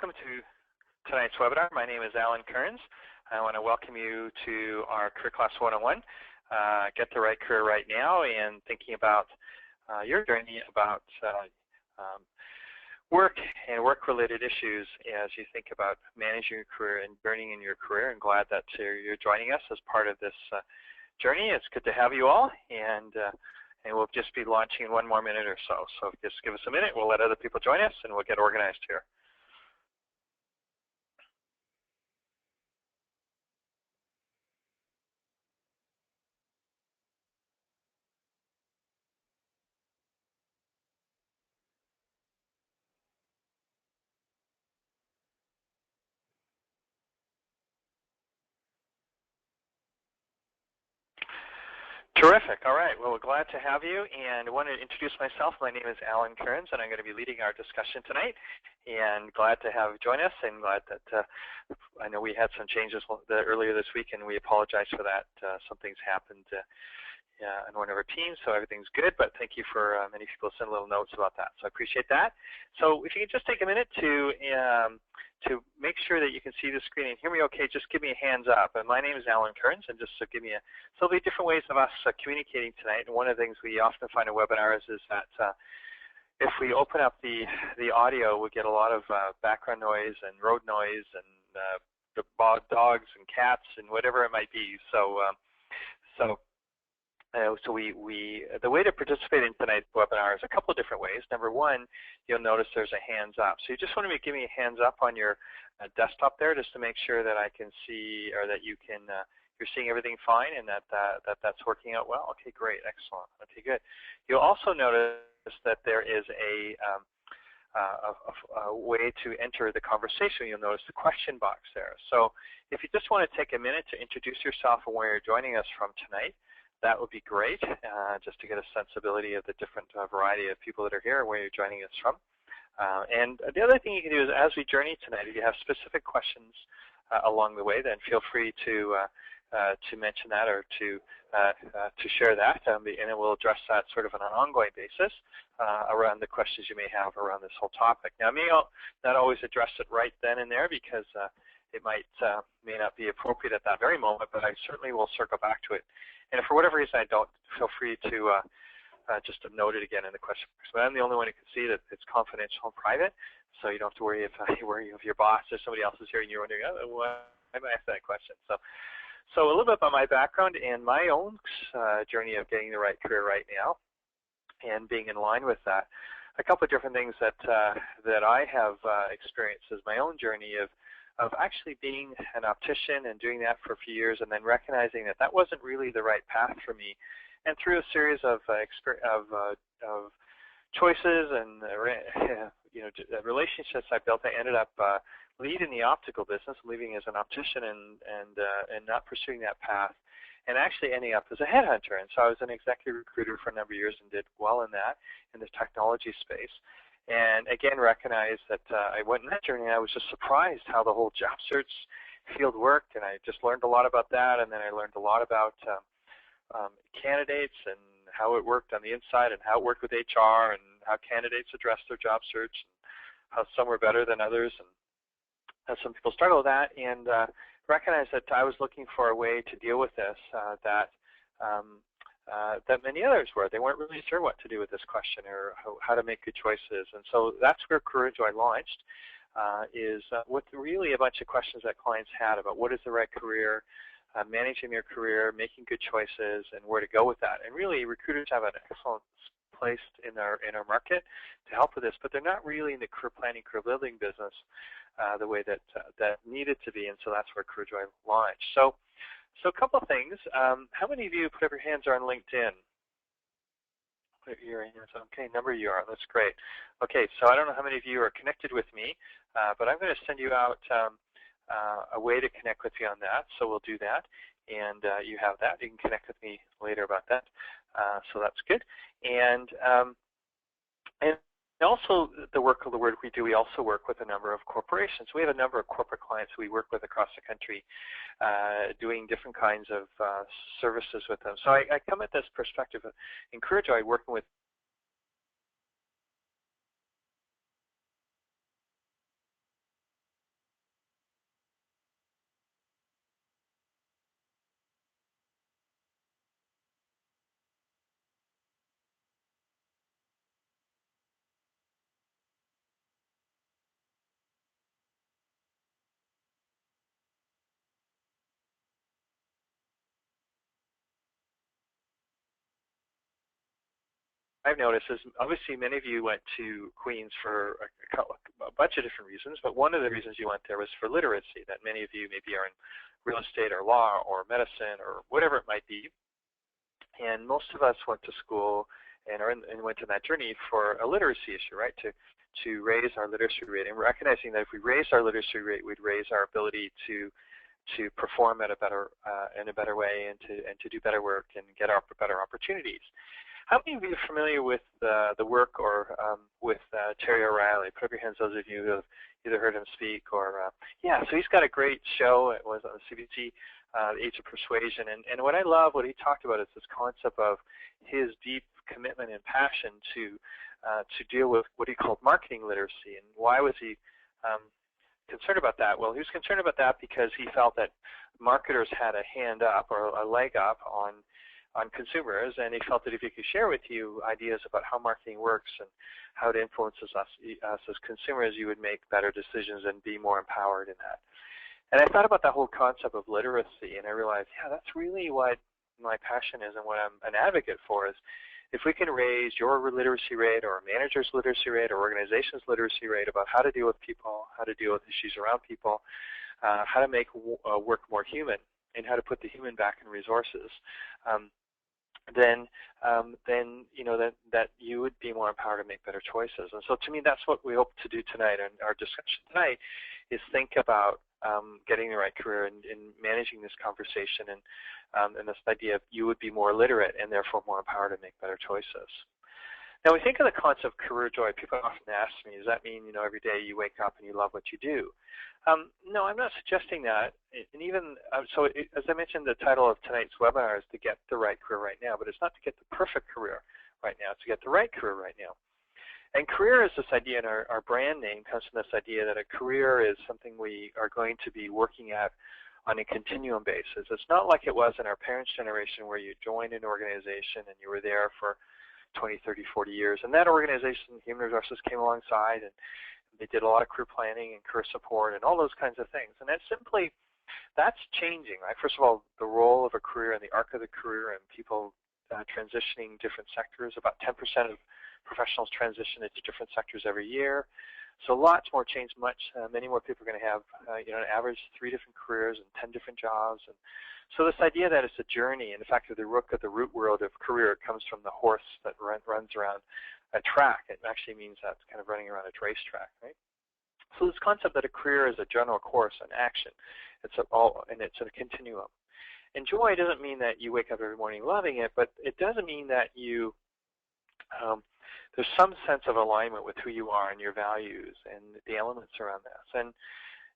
Welcome to tonight's webinar. My name is Kearns. I want to welcome you to our CareerClass 101, Get the Right Career Right Now, and thinking about your journey about work and work-related issues as you think about managing your career and journeying in your career. I'm glad that you're joining us as part of this journey. It's good to have you all, and we'll just be launching in 1 more minute or so. So just give us a minute. We'll let other people join us, and we'll get organized here. Terrific. All right. Well, we're glad to have you, and I want to introduce myself. My name is Kearns, and I'm going to be leading our discussion tonight. And glad to have you join us, and glad that I know we had some changes earlier this week, and we apologize for that. Some things happened on one of our teams, so everything's good. But thank you for many people send little notes about that, so I appreciate that. So if you could just take a minute to make sure that you can see the screen and hear me okay, just give me a hands up. And my name is Kearns, and just give me so there'll be different ways of us communicating tonight. And one of the things we often find in webinars is that if we open up the audio, we get a lot of background noise and road noise and the dogs and cats and whatever it might be. So the way to participate in tonight's webinar is a couple of different ways. Number one, you'll notice there's a hands up. So you just want to give me a hands up on your desktop there, just to make sure that I can see, or that you can, you're seeing everything fine, and that's working out well. Okay, great, excellent. Okay, good. You'll also notice that there is a way to enter the conversation. You'll notice the question box there. So if you just want to take a minute to introduce yourself and where you're joining us from tonight, that would be great, just to get a sensibility of the different variety of people that are here and where you're joining us from. And the other thing you can do is, as we journey tonight, if you have specific questions along the way, then feel free to mention that, or to share that, and then we'll address that sort of on an ongoing basis around the questions you may have around this whole topic. Now, I may not always address it right then and there, because it may not be appropriate at that very moment, but I certainly will circle back to it. And if for whatever reason I don't, feel free to just note it again in the question box. But I'm the only one who can see that it's confidential and private, so you don't have to worry if your boss or somebody else is here and you're wondering, oh, why am I asking that question? So a little bit about my background and my own journey of getting the right career right now, and being in line with that. A couple of different things that I have experienced as my own journey of actually being an optician and doing that for a few years, and then recognizing that that wasn't really the right path for me. And through a series of choices and relationships I built, I ended up leaving the optical business, leaving as an optician, and not pursuing that path, and actually ending up as a headhunter. And so I was an executive recruiter for a number of years and did well in that, in the technology space. And again, recognized that I went in that journey, and I was just surprised how the whole job search field worked, and I just learned a lot about that. And then I learned a lot about candidates and how it worked on the inside, and how it worked with HR, and how candidates addressed their job search, and how some were better than others, and how some people struggle with that. And recognized that I was looking for a way to deal with this that many others were. They weren't really sure what to do with this question, or how to make good choices. And so that's where CareerJoy launched, with really a bunch of questions that clients had about what is the right career, managing their career, making good choices, and where to go with that. And really, recruiters have an excellent place in our market to help with this, but they're not really in the career planning, career building business the way that needed to be. And so that's where CareerJoy launched. So a couple of things. How many of you, put up your hands, are on LinkedIn? Put your hands. Okay, number of you are. That's great. Okay, so I don't know how many of you are connected with me, but I'm going to send you out a way to connect with you on that. So we'll do that, and you have that. You can connect with me later about that. So that's good. And also the work we do, we also work with a number of corporations. We have a number of corporate clients we work with across the country, doing different kinds of services with them. So I come at this perspective of, in CareerJoy, working with I've noticed is obviously many of you went to Queens for a bunch of different reasons, but one of the reasons you went there was for literacy, that many of you maybe are in real estate or law or medicine or whatever it might be. And most of us went to school and went on that journey for a literacy issue, right? To raise our literacy rate, and recognizing that if we raised our literacy rate, we'd raise our ability to perform at a better in a better way and to do better work and get better opportunities. How many of you are familiar with the work or with Terry O'Reilly? Put up your hands, those of you who have either heard him speak or yeah. So he's got a great show. It was on CBC, The Age of Persuasion, and what I love, what he talked about, is this concept of his deep commitment and passion to deal with what he called marketing literacy. And why was he concerned about that? Well, he was concerned about that because he felt that marketers had a hand up or a leg up on consumers, and he felt that if he could share with you ideas about how marketing works and how it influences us as consumers, you would make better decisions and be more empowered in that. And I thought about that whole concept of literacy, and I realized, yeah, that's really what my passion is and what I'm an advocate for, is if we can raise your literacy rate or a manager's literacy rate or organization's literacy rate about how to deal with people, how to deal with issues around people, how to make work more human, and how to put the human back in resources, then you know that you would be more empowered to make better choices. And so to me, that's what we hope to do tonight. And our discussion tonight is think about getting the right career and managing this conversation and this idea of you would be more literate and therefore more empowered to make better choices. Now, we think of the concept of career joy. People often ask me, does that mean, you know, every day you wake up and you love what you do? No, I'm not suggesting that. And even so, as I mentioned, the title of tonight's webinar is to get the right career right now, but it's not to get the perfect career right now. It's to get the right career right now. And career is this idea, and our brand name comes from this idea that a career is something we are going to be working at on a continuum basis. It's not like it was in our parents' generation where you joined an organization and you were there for 20, 30, 40 years. And that organization, Human Resources, came alongside and they did a lot of career planning and career support and all those kinds of things. And that's changing, right? First of all, the role of a career and the arc of the career and people transitioning different sectors. About 10% of professionals transition into different sectors every year. So lots more change, many more people are going to have, you know, an average 3 different careers and 10 different jobs. And so this idea that it's a journey, and in fact, the root word of career comes from the horse that runs around a track. It actually means that it's kind of running around a racetrack, right? So this concept that a career is a general course, an action, it's a continuum. And joy doesn't mean that you wake up every morning loving it, but it doesn't mean that you there's some sense of alignment with who you are and your values and the elements around this.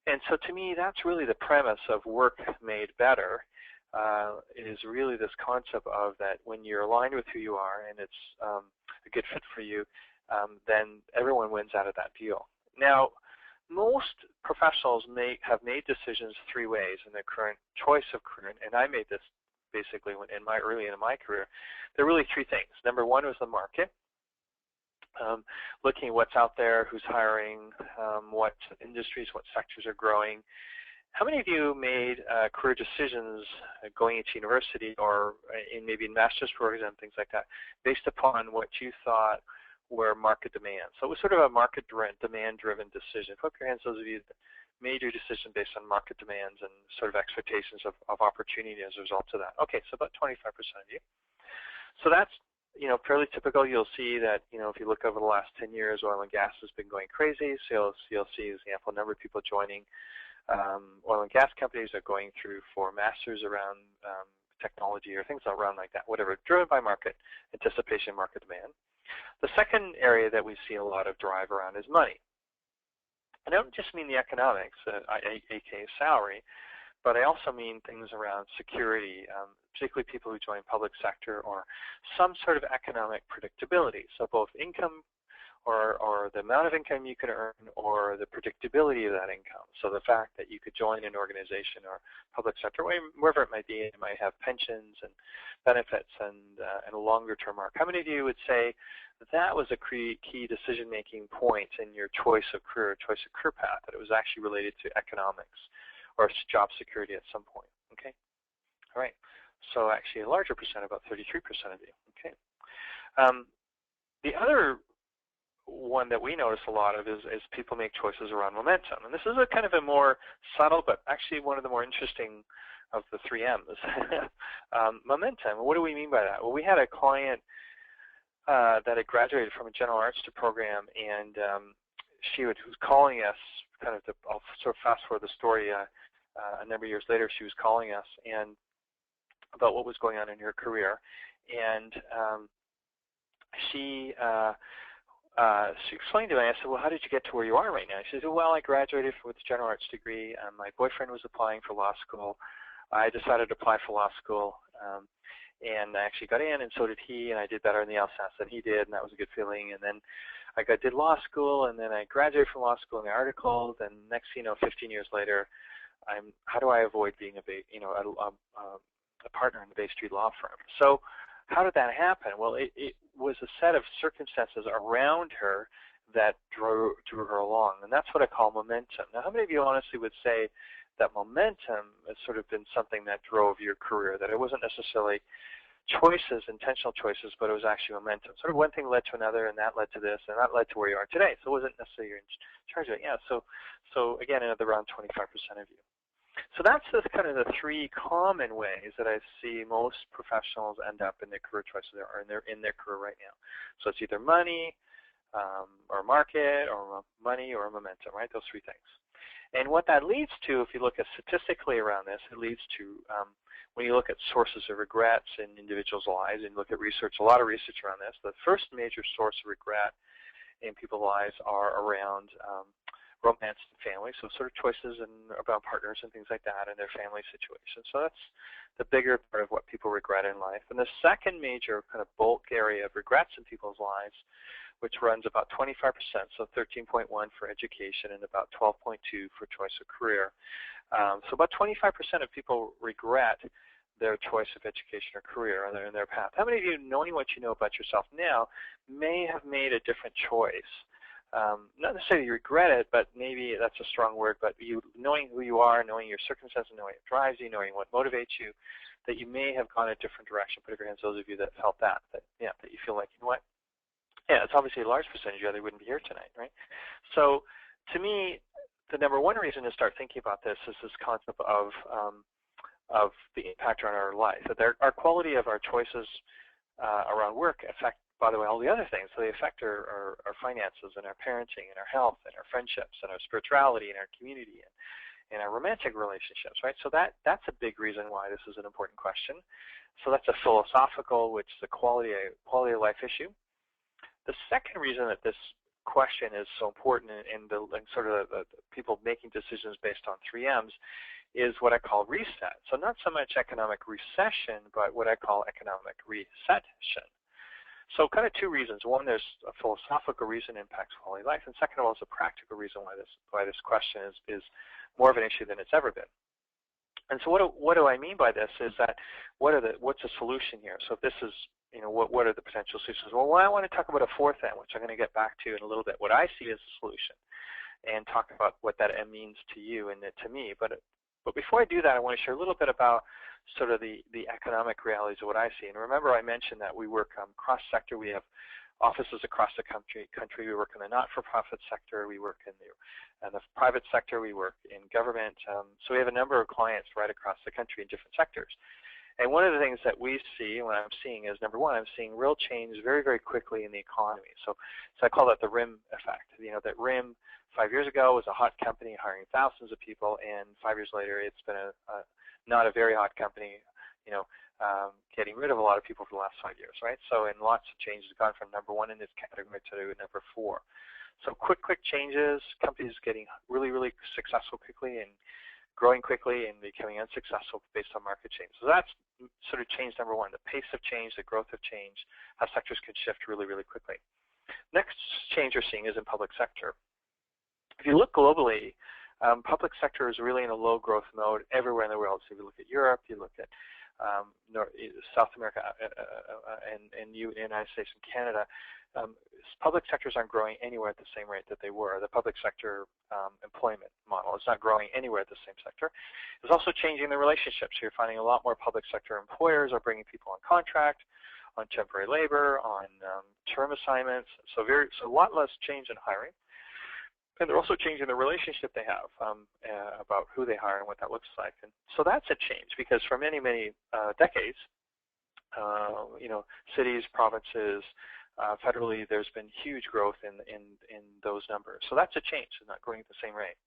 And so to me, that's really the premise of work made better, is really this concept of that when you're aligned with who you are and it's a good fit for you, then everyone wins out of that deal. Now, most professionals have made decisions 3 ways in their current choice of career, and I made this basically early in my career. There are really 3 things. Number 1 was the market. Looking at what's out there, who's hiring, what industries, what sectors are growing. How many of you made career decisions going into university or maybe in master's programs and things like that based upon what you thought were market demands? So it was sort of a market demand-driven decision. Put up your hands, those of you that made your decision based on market demands and sort of expectations of opportunity as a result of that. Okay, so about 25% of you. So that's, you know, fairly typical. You'll see that, you know, if you look over the last 10 years, oil and gas has been going crazy. So you'll see the ample number of people joining oil and gas companies are going through for masters around technology or things around like that, whatever, driven by market anticipation, market demand. The second area that we see a lot of drive around is money. I don't just mean the economics, aka salary, but I also mean things around security, particularly people who join public sector, or some sort of economic predictability. So both income or the amount of income you can earn or the predictability of that income. So the fact that you could join an organization or public sector, wherever it might be, it might have pensions and benefits and a longer-term arc. How many of you would say that was a key decision-making point in your choice of career path, that it was actually related to economics or job security at some point? Okay, all right. So actually a larger percent, about 33% of you. Okay. The other one that we notice a lot of is people make choices around momentum. And this is a kind of a more subtle, but actually one of the more interesting of the 3 M's. Momentum. What do we mean by that? Well, we had a client that had graduated from a general arts program, and she was calling us, kind of, I'll sort of fast forward the story, a number of years later, she was calling us and about what was going on in her career. And she explained to me, I said, well, how did you get to where you are right now? She said, well, I graduated with a general arts degree. My boyfriend was applying for law school. I decided to apply for law school, and I actually got in, and so did he, and I did better in the LSAT than he did, and that was a good feeling. And then I did law school, and then I graduated from law school in the articles, and next thing you know, 15 years later, how do I avoid being a partner in the Bay Street law firm? So how did that happen? Well, it was a set of circumstances around her that drew her along, and that's what I call momentum. Now, how many of you honestly would say that momentum has sort of been something that drove your career, that it wasn't necessarily choices, intentional choices, but it was actually momentum? Sort of one thing led to another, and that led to this, and that led to where you are today. So it wasn't necessarily you're in charge of it. Yeah, so again, another around 25% of you. So that's the kind of the 3 common ways that I see most professionals end up in their career choices, or in their career right now. So it's either money, or market, or money, or momentum, right? Those 3 things. And what that leads to, if you look at statistically around this, it leads to, when you look at sources of regrets in individuals' lives, and look at research, a lot of research around this, the first major source of regret in people's lives are around romance and family, so sort of choices about partners and things like that in their family situation. So that's the bigger part of what people regret in life. And the second major kind of bulk area of regrets in people's lives, which runs about 25%, so 13.1 for education and about 12.2 for choice of career. So about 25% of people regret their choice of education or career in their path. How many of you, knowing what you know about yourself now, may have made a different choice? Not necessarily you regret it, but maybe that's a strong word, but you knowing who you are, knowing your circumstances, knowing what drives you, knowing what motivates you, that you may have gone a different direction. Put up your hands, those of you that felt that you feel like, you know what? Yeah, it's obviously a large percentage, or they wouldn't be here tonight, right? So to me, the number one reason to start thinking about this is this concept of the impact on our life. That our quality of our choices around work affect, by the way, all the other things. So they affect our finances and our parenting and our health and our friendships and our spirituality and our community and our romantic relationships, right? So that's a big reason why this is an important question. So that's a philosophical, which is a quality of life issue. The second reason that this question is so important in sort of the people making decisions based on 3 M's is what I call reset. So not so much economic recession, but what I call economic resettion. So kind of 2 reasons. One, there's a philosophical reason it impacts quality of life, and second of all, it's a practical reason why this question is more of an issue than it's ever been. And so what do I mean by this is that what's a solution here? So if this is, what are the potential solutions? Well, I want to talk about a 4th M, which I'm going to get back to in a little bit, what I see as a solution, and talk about what that M means to you and to me. But before I do that, I want to share a little bit about sort of the economic realities of what I see. And remember, I mentioned that we work cross-sector. We have offices across the country. We work in the not-for-profit sector. We work in the private sector. We work in government. So we have a number of clients right across the country in different sectors. And one of the things that we see, and what I'm seeing is, number one, I'm seeing real change very, very quickly in the economy. So I call that the RIM effect. That RIM 5 years ago was a hot company hiring thousands of people, and 5 years later it's been not a very hot company, getting rid of a lot of people for the last 5 years, right? So in lots of changes, gone from number 1 in this category to number 4. So quick changes, companies getting really, really successful quickly and growing quickly and becoming unsuccessful based on market change. So that's sort of change number 1, the pace of change, the growth of change, how sectors can shift really, really quickly. Next change you're seeing is in public sector. If you look globally, public sector is really in a low growth mode everywhere in the world. So if you look at Europe, you look at South America and the United States and Canada, public sectors aren't growing anywhere at the same rate that they were. The public sector employment model is not growing anywhere at the same sector. It's also changing the relationships. You're finding a lot more public sector employers are bringing people on contract. on temporary labor, on term assignments. So a lot less change in hiring. And they're also changing the relationship they have about who they hire and what that looks like. And so that's a change, because for many, many decades, cities, provinces, federally, there's been huge growth in those numbers. So that's a change. It's not growing at the same rate.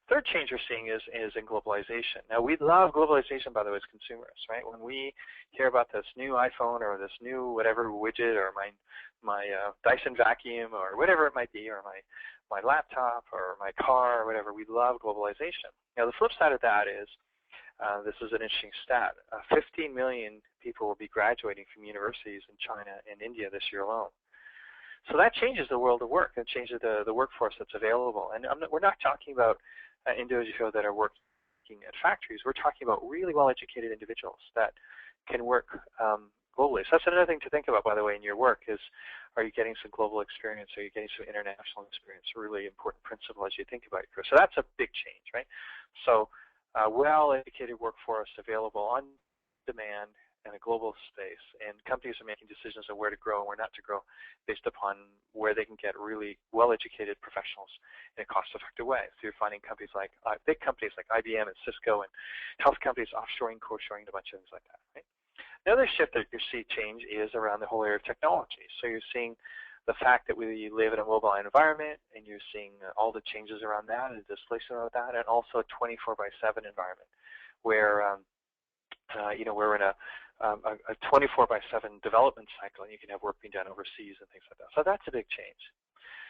Third change we're seeing is in globalization. Now, we love globalization, by the way, as consumers, right? When we hear about this new iPhone or this new whatever widget, or my Dyson vacuum, or whatever it might be, or my laptop or my car or whatever, we love globalization. Now, the flip side of that is, this is an interesting stat, 15 million people will be graduating from universities in China and India this year alone. So that changes the world of work. It changes the workforce that's available. And we're not talking about individuals that are working at factories. We're talking about really well-educated individuals that can work globally. So that's another thing to think about, by the way, in your work is, are you getting some global experience? Are you getting some international experience? A really important principle as you think about your career. So that's a big change, right? So well-educated workforce available on demand in a global space, and companies are making decisions on where to grow and where not to grow based upon where they can get really well-educated professionals in a cost-effective way. So you're finding companies like, big companies like IBM and Cisco, and health companies offshoring, co-shoring, a bunch of things like that, right? Another shift that you see change is around the whole area of technology. So you're seeing the fact that we live in a mobile environment, and you're seeing all the changes around that and displacement of that, and also a 24/7 environment where we're in a 24/7 development cycle, and you can have work being done overseas and things like that. So that's a big change.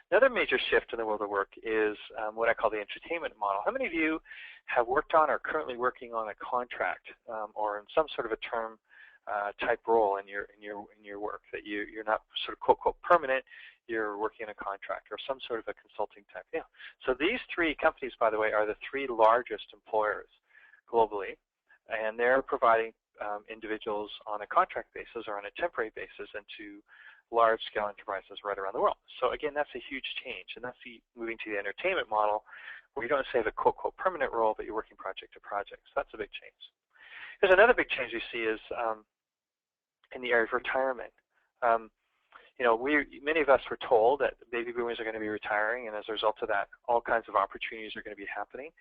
Another major shift in the world of work is what I call the entertainment model. How many of you have worked on or are currently working on a contract or in some sort of a term type role in your work, that you're not sort of quote permanent, you're working in a contract or some sort of a consulting type? Yeah. So these three companies, by the way, are the three largest employers globally, and they're providing individuals on a contract basis or on a temporary basis into large-scale enterprises right around the world. So again, that's a huge change, and that's moving to the entertainment model, where you don't say have a quote permanent role, but you're working project to project. So that's a big change. There's another big change we see is in the area of retirement. Many of us were told that baby boomers are going to be retiring, and as a result of that, all kinds of opportunities are going to be happening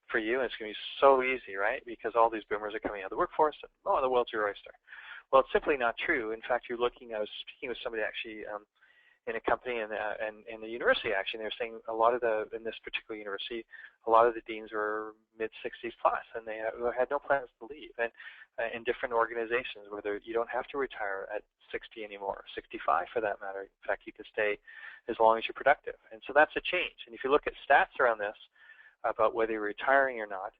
for you, and it's going to be so easy, right? Because all these boomers are coming out of the workforce, and the world's your oyster. Well, it's simply not true. In fact, I was speaking with somebody actually in a company and the university, actually, and they were saying in this particular university, a lot of the deans were mid-60s plus, and they had no plans to leave. And in different organizations, whether you don't have to retire at 60 anymore, 65 for that matter. In fact, you can stay as long as you're productive. And so that's a change. And if you look at stats around this, about whether you're retiring or not,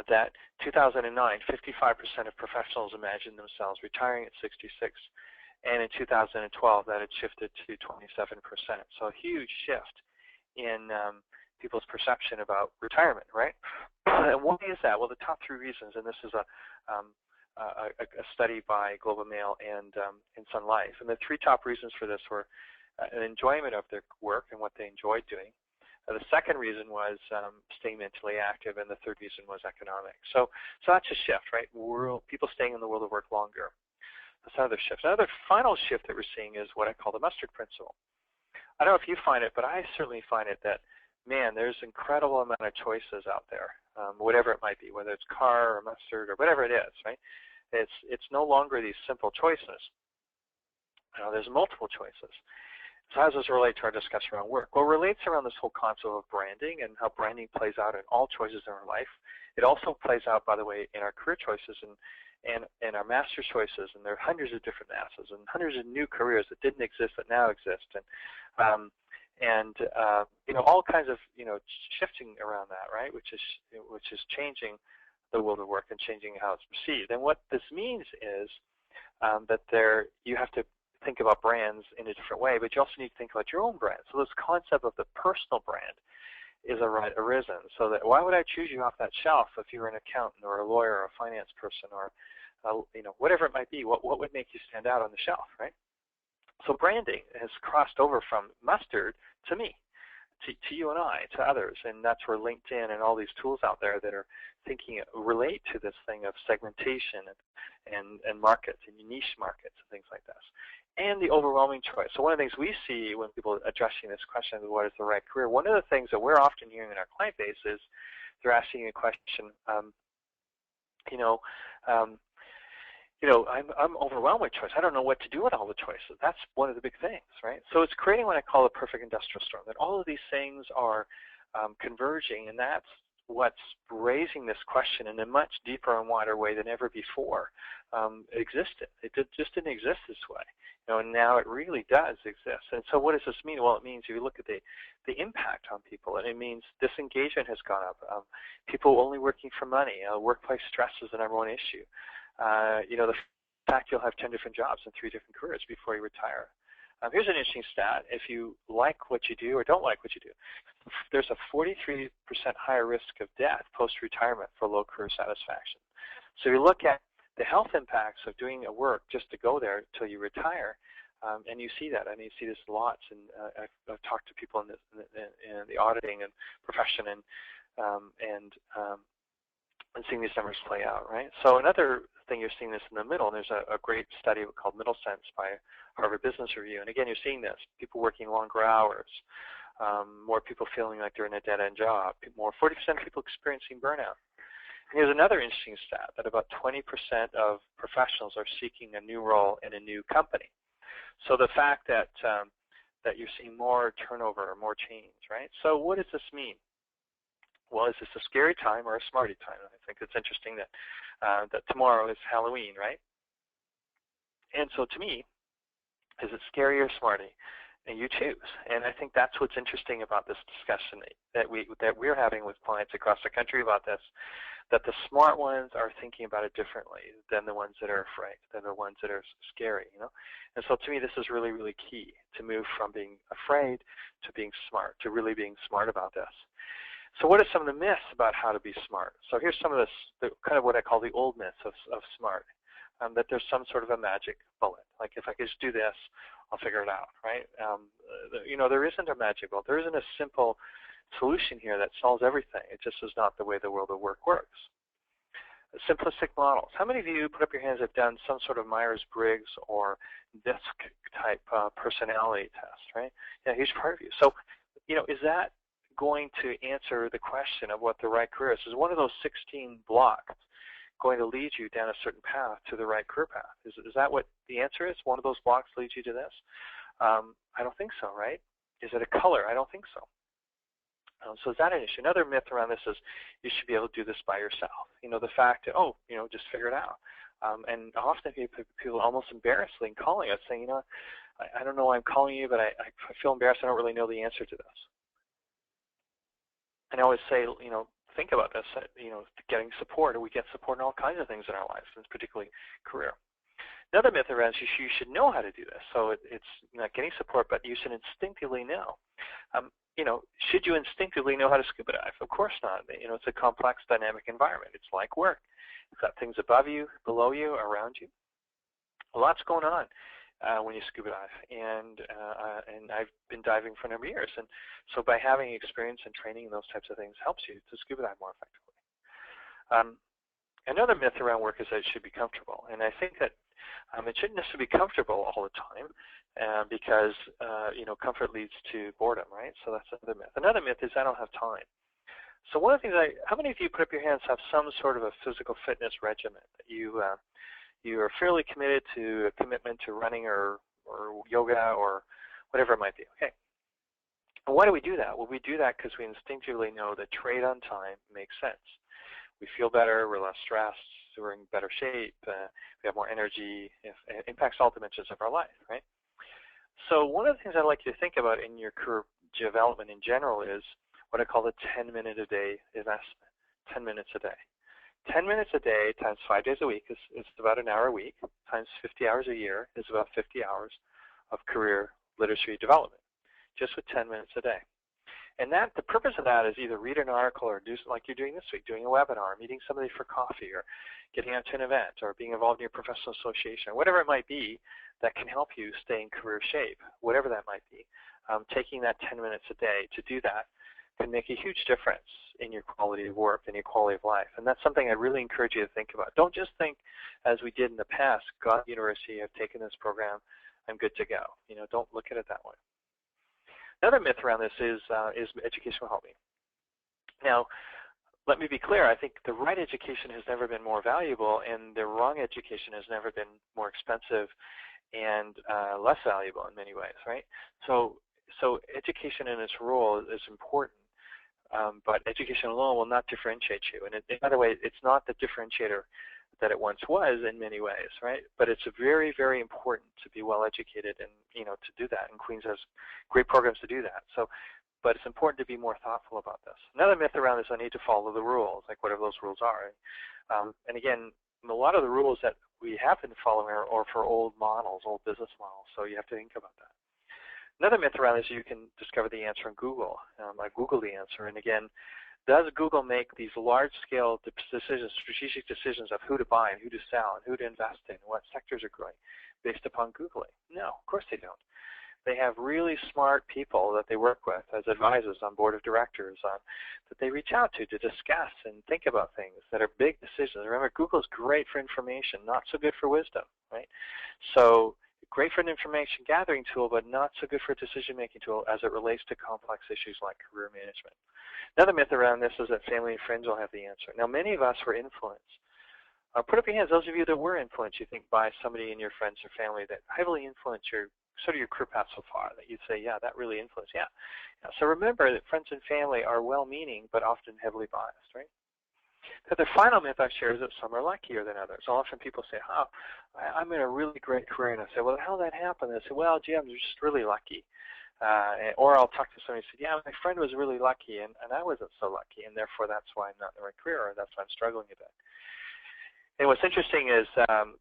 that 2009, 55% of professionals imagined themselves retiring at 66. And in 2012, that had shifted to 27%. So a huge shift in people's perception about retirement, right? And why is that? Well, the top three reasons, and this is a study by Global Mail and Sun Life, and the three top reasons for this were an enjoyment of their work and what they enjoyed doing. The second reason was staying mentally active, and the third reason was economic. So that's a shift, right? People staying in the world of work longer. That's another shift. Another final shift that we're seeing is what I call the mustard principle. I don't know if you find it, but I certainly find it that, man, there's incredible amount of choices out there, whatever it might be, whether it's car or mustard or whatever it is, right? It's no longer these simple choices. There's multiple choices. So how does this relate to our discussion around work? Well, it relates around this whole concept of branding and how branding plays out in all choices in our life. It also plays out, by the way, in our career choices and our master's choices, and there are hundreds of different masters and hundreds of new careers that didn't exist that now exist, and all kinds of shifting around that, right? Which is changing the world of work and changing how it's perceived. And what this means is that you have to think about brands in a different way, but you also need to think about your own brand. So this concept of the personal brand is arisen. So that why would I choose you off that shelf if you were an accountant or a lawyer or a finance person or whatever it might be? What would make you stand out on the shelf, right? So branding has crossed over from mustard to me. to you and I, to others, and that's where LinkedIn and all these tools out there that are thinking relate to this thing of segmentation and markets and niche markets and things like this, and the overwhelming choice. So one of the things we see when people are addressing this question of what is the right career, one of the things that we're often hearing in our client base is they're asking a question, I'm overwhelmed with choice. I don't know what to do with all the choices. That's one of the big things, right? So it's creating what I call a perfect industrial storm, that all of these things are converging, and that's what's raising this question in a much deeper and wider way than ever before existed. It just didn't exist this way, and now it really does exist. And so what does this mean? Well, it means if you look at the impact on people, and it means disengagement has gone up. People only working for money. Workplace stress is the #1 issue. The fact you'll have 10 different jobs and 3 different careers before you retire. Here's an interesting stat. If you like what you do or don't like what you do, there's a 43% higher risk of death post-retirement for low career satisfaction. So you look at the health impacts of doing a work just to go there until you retire, and you see that. I mean, you see this lots, and I've talked to people in the auditing and profession and seeing these numbers play out, right? So another thing, you're seeing this in the middle, and there's a great study called Middle Sense by Harvard Business Review, and again, you're seeing this, people working longer hours, more people feeling like they're in a dead-end job, 40% of people experiencing burnout. And here's another interesting stat, that about 20% of professionals are seeking a new role in a new company. So the fact that you're seeing more turnover, more change, right? So what does this mean? Well, is this a scary time or a smarty time? I think it's interesting that that tomorrow is Halloween, right? And so to me, is it scary or smarty? And you choose. And I think that's what's interesting about this discussion that we're having with clients across the country about this, that the smart ones are thinking about it differently than the ones that are afraid, than the ones that are scary, And so to me, this is really, really key, to move from being afraid to being smart, to really being smart about this. So what are some of the myths about how to be smart? So here's some of this, kind of what I call the old myths of smart, that there's some sort of a magic bullet. Like if I could just do this, I'll figure it out, right? There isn't a magic bullet. There isn't a simple solution here that solves everything. It just is not the way the world of work works. Simplistic models. How many of you, put up your hands, have done some sort of Myers-Briggs or DISC type personality test, right? Yeah, huge part of you. So, is that going to answer the question of what the right career is? Is one of those 16 blocks going to lead you down a certain path to the right career path? Is that what the answer is? One of those blocks leads you to this? I don't think so, right? Is it a color? I don't think so. So is that an issue? Another myth around this is you should be able to do this by yourself. The fact that, just figure it out. And often people are almost embarrassingly calling us saying, I don't know why I'm calling you, but I feel embarrassed. I don't really know the answer to this. And I always say, think about this, getting support, or we get support in all kinds of things in our lives, and particularly career. Another myth around is you should know how to do this. So it's not getting support, but you should instinctively know. Should you instinctively know how to scuba dive? Of course not. It's a complex, dynamic environment. It's like work. It's got things above you, below you, around you. A lot's going on when you scuba dive, and I've been diving for a number of years, and so by having experience and training and those types of things helps you to scuba dive more effectively. Another myth around work is that it should be comfortable, and I think that it shouldn't necessarily be comfortable all the time, because comfort leads to boredom, right? So that's another myth. Another myth is I don't have time. So one of the things how many of you, put up your hands, have some sort of a physical fitness regimen that you are fairly committed to, a commitment to running or yoga or whatever it might be? Okay. And why do we do that? Well, we do that because we instinctively know that trade on time makes sense. We feel better, we're less stressed, we're in better shape, we have more energy. It impacts all dimensions of our life, right? So one of the things I'd like you to think about in your career development in general is what I call the 10-minute-a-day investment, 10 minutes a day. 10 minutes a day times 5 days a week is about an hour a week, times 50 hours a year is about 50 hours of career literacy development, just with 10 minutes a day. And the purpose of that is either read an article or do like you're doing this week, doing a webinar, meeting somebody for coffee, or getting out to an event, or being involved in your professional association, or whatever it might be that can help you stay in career shape, whatever that might be. Taking that 10 minutes a day to do that can make a huge difference in your quality of work and your quality of life. And that's something I really encourage you to think about. Don't just think, as we did in the past, got university, I've taken this program, I'm good to go. Don't look at it that way. Another myth around this is education will help me. Now, let me be clear. I think the right education has never been more valuable, and the wrong education has never been more expensive and less valuable in many ways, right? So education in its role is important, but education alone will not differentiate you. And by the way, it's not the differentiator that it once was in many ways, right? But it's very, very important to be well educated and to do that. And Queens has great programs to do that. But it's important to be more thoughtful about this. Another myth around this: I need to follow the rules, like whatever those rules are. And again, a lot of the rules that we have been following are for old models, old business models. So you have to think about that. Another myth around this is you can discover the answer on Google. I Google the answer, and again, does Google make these large-scale decisions, strategic decisions of who to buy and who to sell and who to invest in, what sectors are growing, based upon Googling? No, of course they don't. They have really smart people that they work with as advisors on board of directors that they reach out to discuss and think about things that are big decisions. Remember, Google's great for information, not so good for wisdom, right? So great for an information gathering tool, but not so good for a decision-making tool as it relates to complex issues like career management. Another myth around this is that family and friends will have the answer. Now, many of us were influenced. Put up your hands, those of you that were influenced, you think, by somebody in your friends or family that heavily influenced your career path so far, that you'd say, yeah, that really influenced, yeah. So remember that friends and family are well-meaning, but often heavily biased, right? But the final myth I share is that some are luckier than others. Often people say, oh, I'm in a really great career, and I say, well, how did that happen? And I say, well, gee, I'm just really lucky. Or I'll talk to somebody and say, yeah, my friend was really lucky, and I wasn't so lucky, and therefore that's why I'm not in the right career, or that's why I'm struggling a bit. And what's interesting is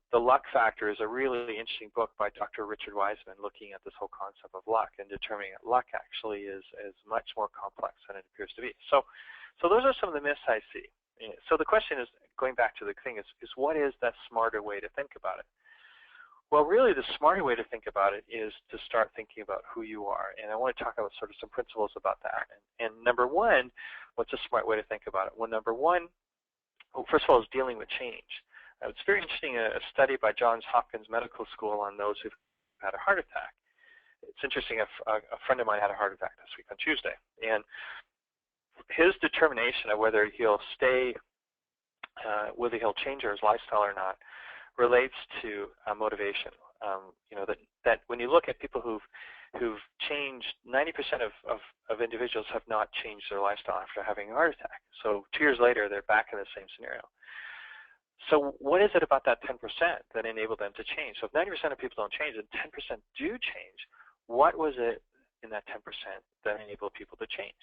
The Luck Factor is a really interesting book by Dr. Richard Wiseman, looking at this whole concept of luck and determining that luck actually is much more complex than it appears to be. So those are some of the myths I see. So the question is, going back to the thing, is what is that smarter way to think about it? Well, really the smarter way to think about it is to start thinking about who you are. And I want to talk about sort of some principles about that. And number one, what's a smart way to think about it? Well, number one, first of all, is dealing with change. It's very interesting, a study by Johns Hopkins Medical School on those who've had a heart attack. It's interesting, a friend of mine had a heart attack this week on Tuesday. And his determination of whether he'll stay, whether he'll change his lifestyle or not, relates to motivation. That when you look at people who've changed, 90% of individuals have not changed their lifestyle after having a heart attack. So 2 years later, they're back in the same scenario. So what is it about that 10% that enabled them to change? So if 90% of people don't change and 10% do change, what was it in that 10% that enabled people to change?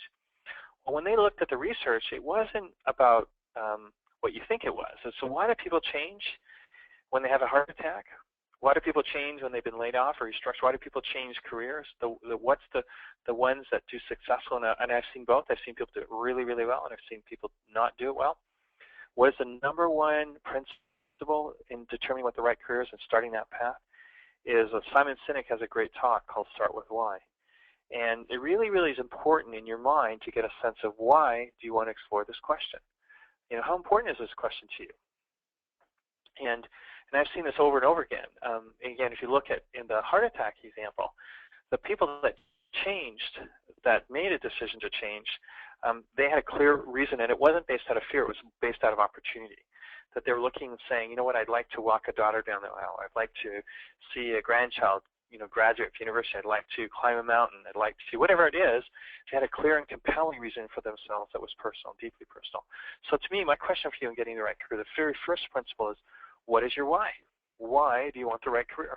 Well, when they looked at the research, it wasn't about what you think it was. So why do people change when they have a heart attack? Why do people change when they've been laid off or restructured? Why do people change careers? What's the ones that do successful? And I've seen both. I've seen people do it really, really well, and I've seen people not do it well. What is the number one principle in determining what the right career is and starting that path? Is Simon Sinek has a great talk called Start With Why. And it really, really is important in your mind to get a sense of why do you want to explore this question. How important is this question to you? And I've seen this over and over again. Again, if you look at in the heart attack example, the people that changed, that made a decision to change, they had a clear reason, and it wasn't based out of fear, it was based out of opportunity. That they were looking and saying, you know what, I'd like to walk a daughter down the aisle. I'd like to see a grandchild graduate from university. I'd like to climb a mountain. I'd like to, whatever it is, they had a clear and compelling reason for themselves that was personal, deeply personal. So to me, my question for you in getting the right career, the very first principle is, what is your why? Why do you want the right career?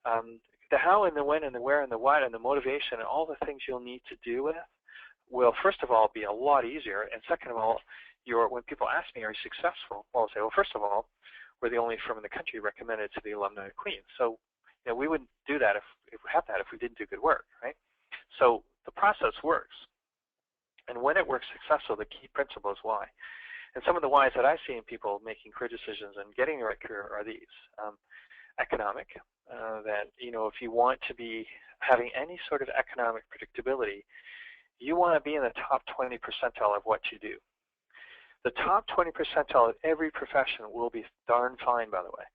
The how and the when and the where and the what and the motivation and all the things you'll need to do with will, first of all, be a lot easier. And second of all, when people ask me, are you successful? Well, I'll say, well, first of all, we're the only firm in the country recommended to the alumni of Queens. So we wouldn't do that if we had that if we didn't do good work, right? So the process works. And when it works successful, the key principle is why. And some of the whys that I see in people making career decisions and getting the right career are these. Economic, that, if you want to be having any sort of economic predictability, you want to be in the top 20 percentile of what you do. The top 20 percentile of every profession will be darn fine, by the way.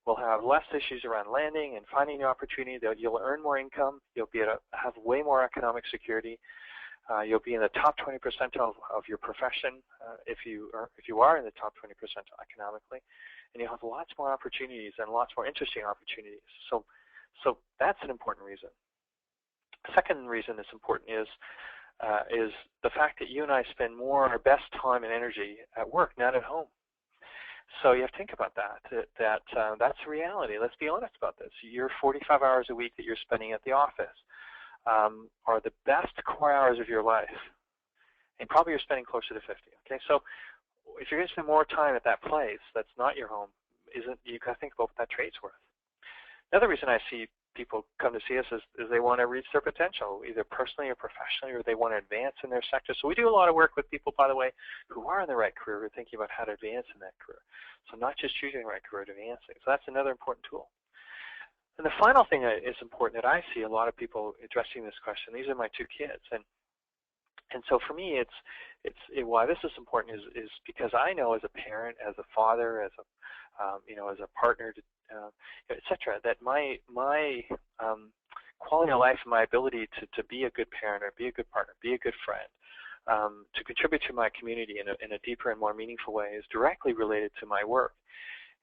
We'll have less issues around landing and finding the opportunity. You'll earn more income. You'll be able to have way more economic security. You'll be in the top 20 percentile of your profession if you are in the top 20 percentile economically, and you'll have lots more opportunities and lots more interesting opportunities. So that's an important reason. The second reason it's important is the fact that you and I spend more of our best time and energy at work, not at home. So you have to think about that. That's the reality. Let's be honest about this. Your 45 hours a week that you're spending at the office are the best core hours of your life, and probably you're spending closer to 50. Okay, so if you're going to spend more time at that place that's not your home, you got to think about what that trade's worth. Another reason I see people come to see us is they want to reach their potential, either personally or professionally, or they want to advance in their sector. So we do a lot of work with people, by the way, who are in the right career, who are thinking about how to advance in that career. So not just choosing the right career, but advancing. So that's another important tool. And the final thing that is important that I see a lot of people addressing this question, these are my two kids. And so for me, why this is important is because I know as a parent, as a father, as a as a partner, etc., that my quality of life and my ability to be a good parent or be a good partner, be a good friend, to contribute to my community in a deeper and more meaningful way is directly related to my work.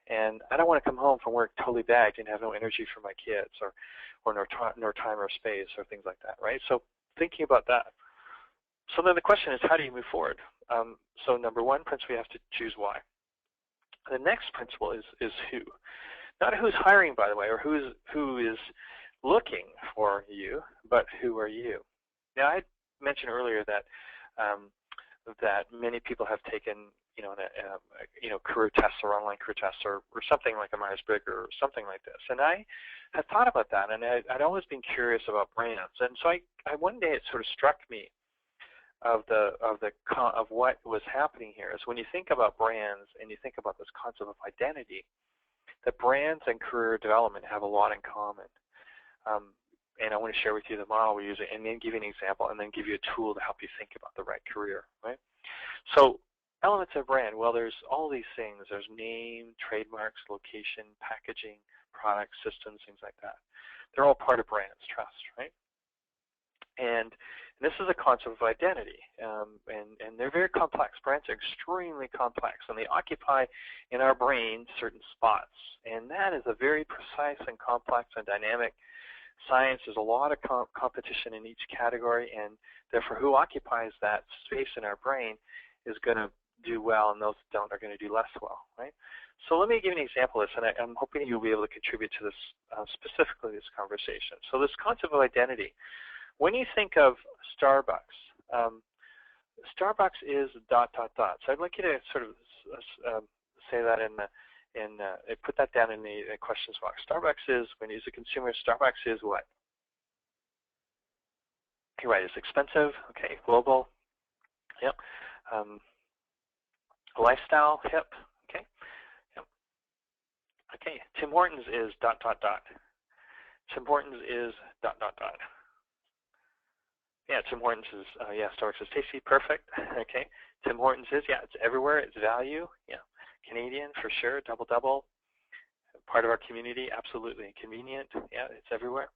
And I don't want to come home from work totally bagged and have no energy for my kids or no time or space or things like that, right? So thinking about that. So then the question is, how do you move forward? So number one principle, you have to choose why. The next principle is who. Not who's hiring, by the way, or who is looking for you, but who are you. Now, I mentioned earlier that that many people have taken career tests or online career tests or something like a Myers-Briggs or something like this, and I had thought about that, and I'd always been curious about brands, and so I one day it sort of struck me of what was happening here is when you think about brands and you think about this concept of identity, that brands and career development have a lot in common. And I want to share with you the model we use it and then give you an example and then give you a tool to help you think about the right career, right? So elements of brand, well, there's all these things. There's name, trademarks, location, packaging, products, systems, things like that. They're all part of brands, trust, right? And this is a concept of identity, and they're very complex. Brands are extremely complex, and they occupy in our brain certain spots. And that is a very precise and complex and dynamic science. There's a lot of competition in each category, and therefore who occupies that space in our brain is going to do well, and those that don't are going to do less well, right? So let me give you an example of this, and I'm hoping you'll be able to contribute to this specifically this conversation. So this concept of identity. When you think of Starbucks, Starbucks is ... So I'd like you to sort of say that put that down in the questions box. Starbucks is, when you use a consumer, Starbucks is what? Okay, right, it's expensive. Okay, global. Yep. Lifestyle, hip. Okay. Yep. Okay, Tim Hortons is ... Tim Hortons is ... Yeah, Tim Hortons is, Starbucks is tasty, perfect. Okay, Tim Hortons is, it's everywhere, it's value, Canadian for sure, double, part of our community, absolutely, convenient, it's everywhere.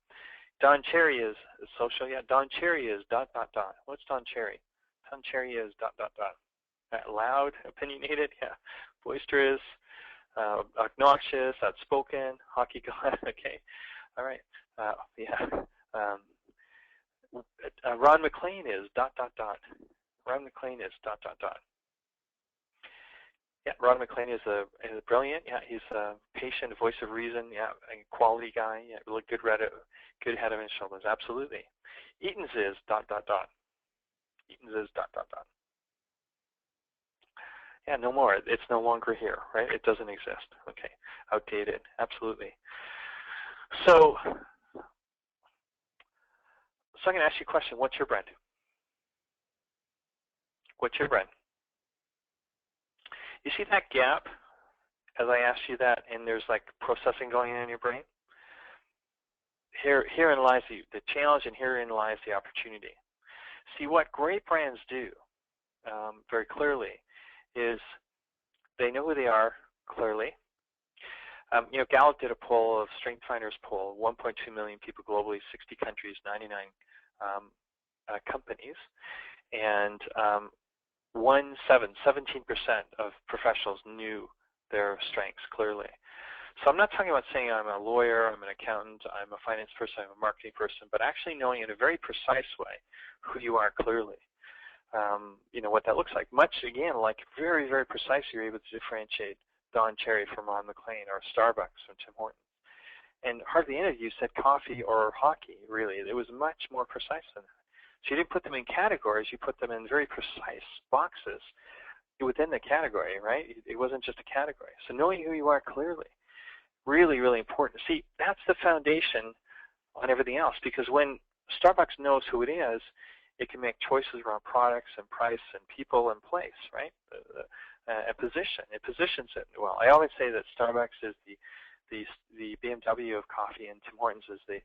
Don Cherry is social, Don Cherry is ... What's Don Cherry? Don Cherry is ... Loud, opinionated, boisterous, obnoxious, outspoken, hockey god, okay, all right, Ron McLean is ... Ron McLean is ... Yeah, Ron McLean is brilliant. Yeah, he's a patient, voice of reason. Yeah, a quality guy. Yeah, really good head of his shoulders. Absolutely. Eaton's is ... Eaton's is ... Yeah, no more. It's no longer here, right? It doesn't exist. Okay, outdated. Absolutely. So I'm going to ask you a question. What's your brand? What's your brand? You see that gap as I asked you that, and there's like processing going on in your brain? Herein lies the challenge, and herein lies the opportunity. See, what great brands do very clearly is they know who they are clearly. Gallup did a poll of Strength Finders poll, 1.2 million people globally, 60 countries, 99 companies, and 17% of professionals knew their strengths clearly. So I'm not talking about saying I'm a lawyer, I'm an accountant, I'm a finance person, I'm a marketing person, but actually knowing in a very precise way who you are clearly. What that looks like. Much, again, like very, very precise, you're able to differentiate Don Cherry from Ron McLean or Starbucks from Tim Hortons. And hardly any of you said coffee or hockey, really. It was much more precise than that. So you didn't put them in categories, you put them in very precise boxes within the category, right? It wasn't just a category. So knowing who you are clearly, really, really important. See, that's the foundation on everything else, because when Starbucks knows who it is, it can make choices around products and price and people and place, right? A position. It positions it well. I always say that Starbucks is the BMW of coffee, and Tim Hortons is the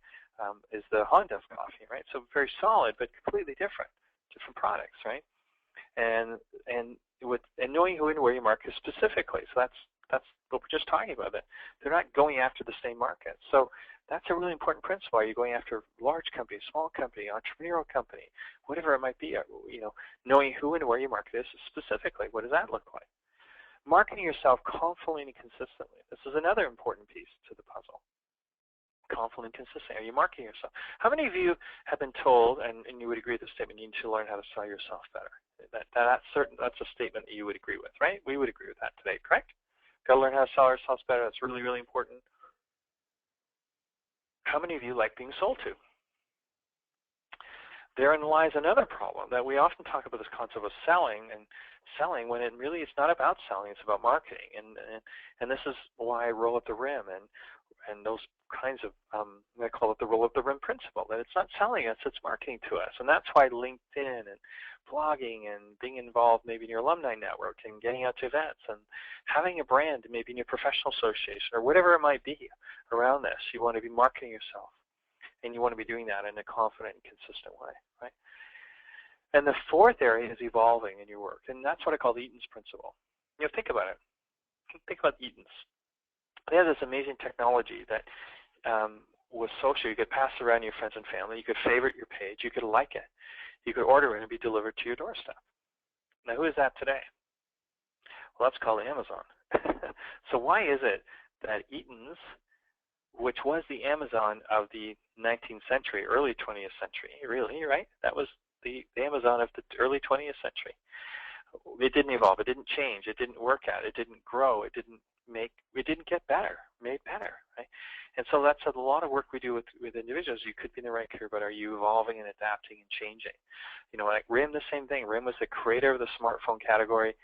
Honda of coffee, right? So very solid, but completely different products, right? And knowing who and where you market specifically. So that's what we're just talking about. That they're not going after the same market. So that's a really important principle. Are you going after large company, small company, entrepreneurial company, whatever it might be? Knowing who and where you market is specifically. What does that look like? Marketing yourself confidently and consistently. This is another important piece to the puzzle. Confident and consistent. Are you marketing yourself? How many of you have been told, and you would agree with this statement, you need to learn how to sell yourself better? That's a statement that you would agree with, right? We would agree with that today, correct? Got to learn how to sell ourselves better. That's really, really important. How many of you like being sold to? Therein lies another problem, that we often talk about this concept of selling when it really it's not about selling, it's about marketing. And this is why I roll up the rim and those kinds of, I call it the roll up the rim principle, that it's not selling us, it's marketing to us. And that's why LinkedIn and blogging and being involved maybe in your alumni network and getting out to events and having a brand maybe in your professional association or whatever it might be around this. You want to be marketing yourself, and you want to be doing that in a confident and consistent way, right? And the fourth area is evolving in your work, and that's what I call the Eaton's principle. Think about it. Think about Eaton's. They have this amazing technology that was social. You could pass it around to your friends and family. You could favorite your page. You could like it. You could order it and be delivered to your doorstep. Now, who is that today? Well, that's called Amazon. So why is it that Eaton's, which was the Amazon of the 19th century, early 20th century, really, right? That was the Amazon of the early 20th century. It didn't evolve. It didn't change. It didn't work out. It didn't grow. It didn't get better, made better, right? And so that's a lot of work we do with individuals. You could be in the right career, but are you evolving and adapting and changing? Like RIM, the same thing. RIM was the creator of the smartphone category.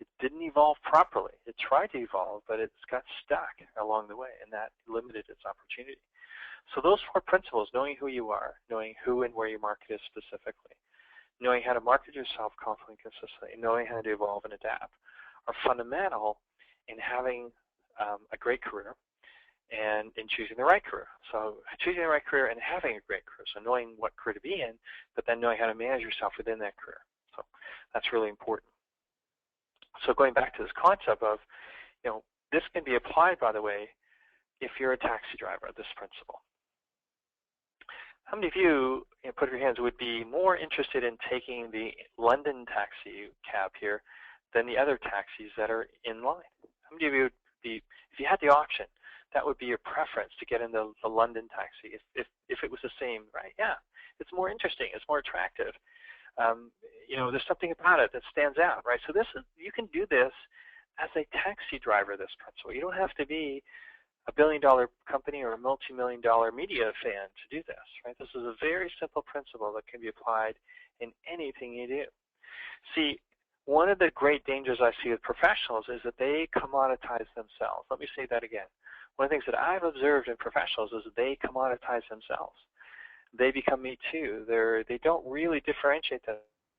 It didn't evolve properly. It tried to evolve, but it's got stuck along the way, and that limited its opportunity. So those four principles, knowing who you are, knowing who and where your market is specifically, knowing how to market yourself confidently and consistently, knowing how to evolve and adapt, are fundamental in having a great career and in choosing the right career. So choosing the right career and having a great career. So knowing what career to be in, but then knowing how to manage yourself within that career. So that's really important. So going back to this concept of, this can be applied, by the way, if you're a taxi driver, this principle. How many of you, put up your hands, would be more interested in taking the London taxi cab here than the other taxis that are in line? How many of you would be, if you had the option, that would be your preference to get in the London taxi if it was the same, right? Yeah, it's more interesting, it's more attractive. There's something about it that stands out, right? So you can do this as a taxi driver, this principle. You don't have to be a billion-dollar company or a multi-million-dollar media fan to do this, right? This is a very simple principle that can be applied in anything you do. See, one of the great dangers I see with professionals is that they commoditize themselves. Let me say that again. One of the things that I've observed in professionals is that they commoditize themselves. They become me too. They don't really differentiate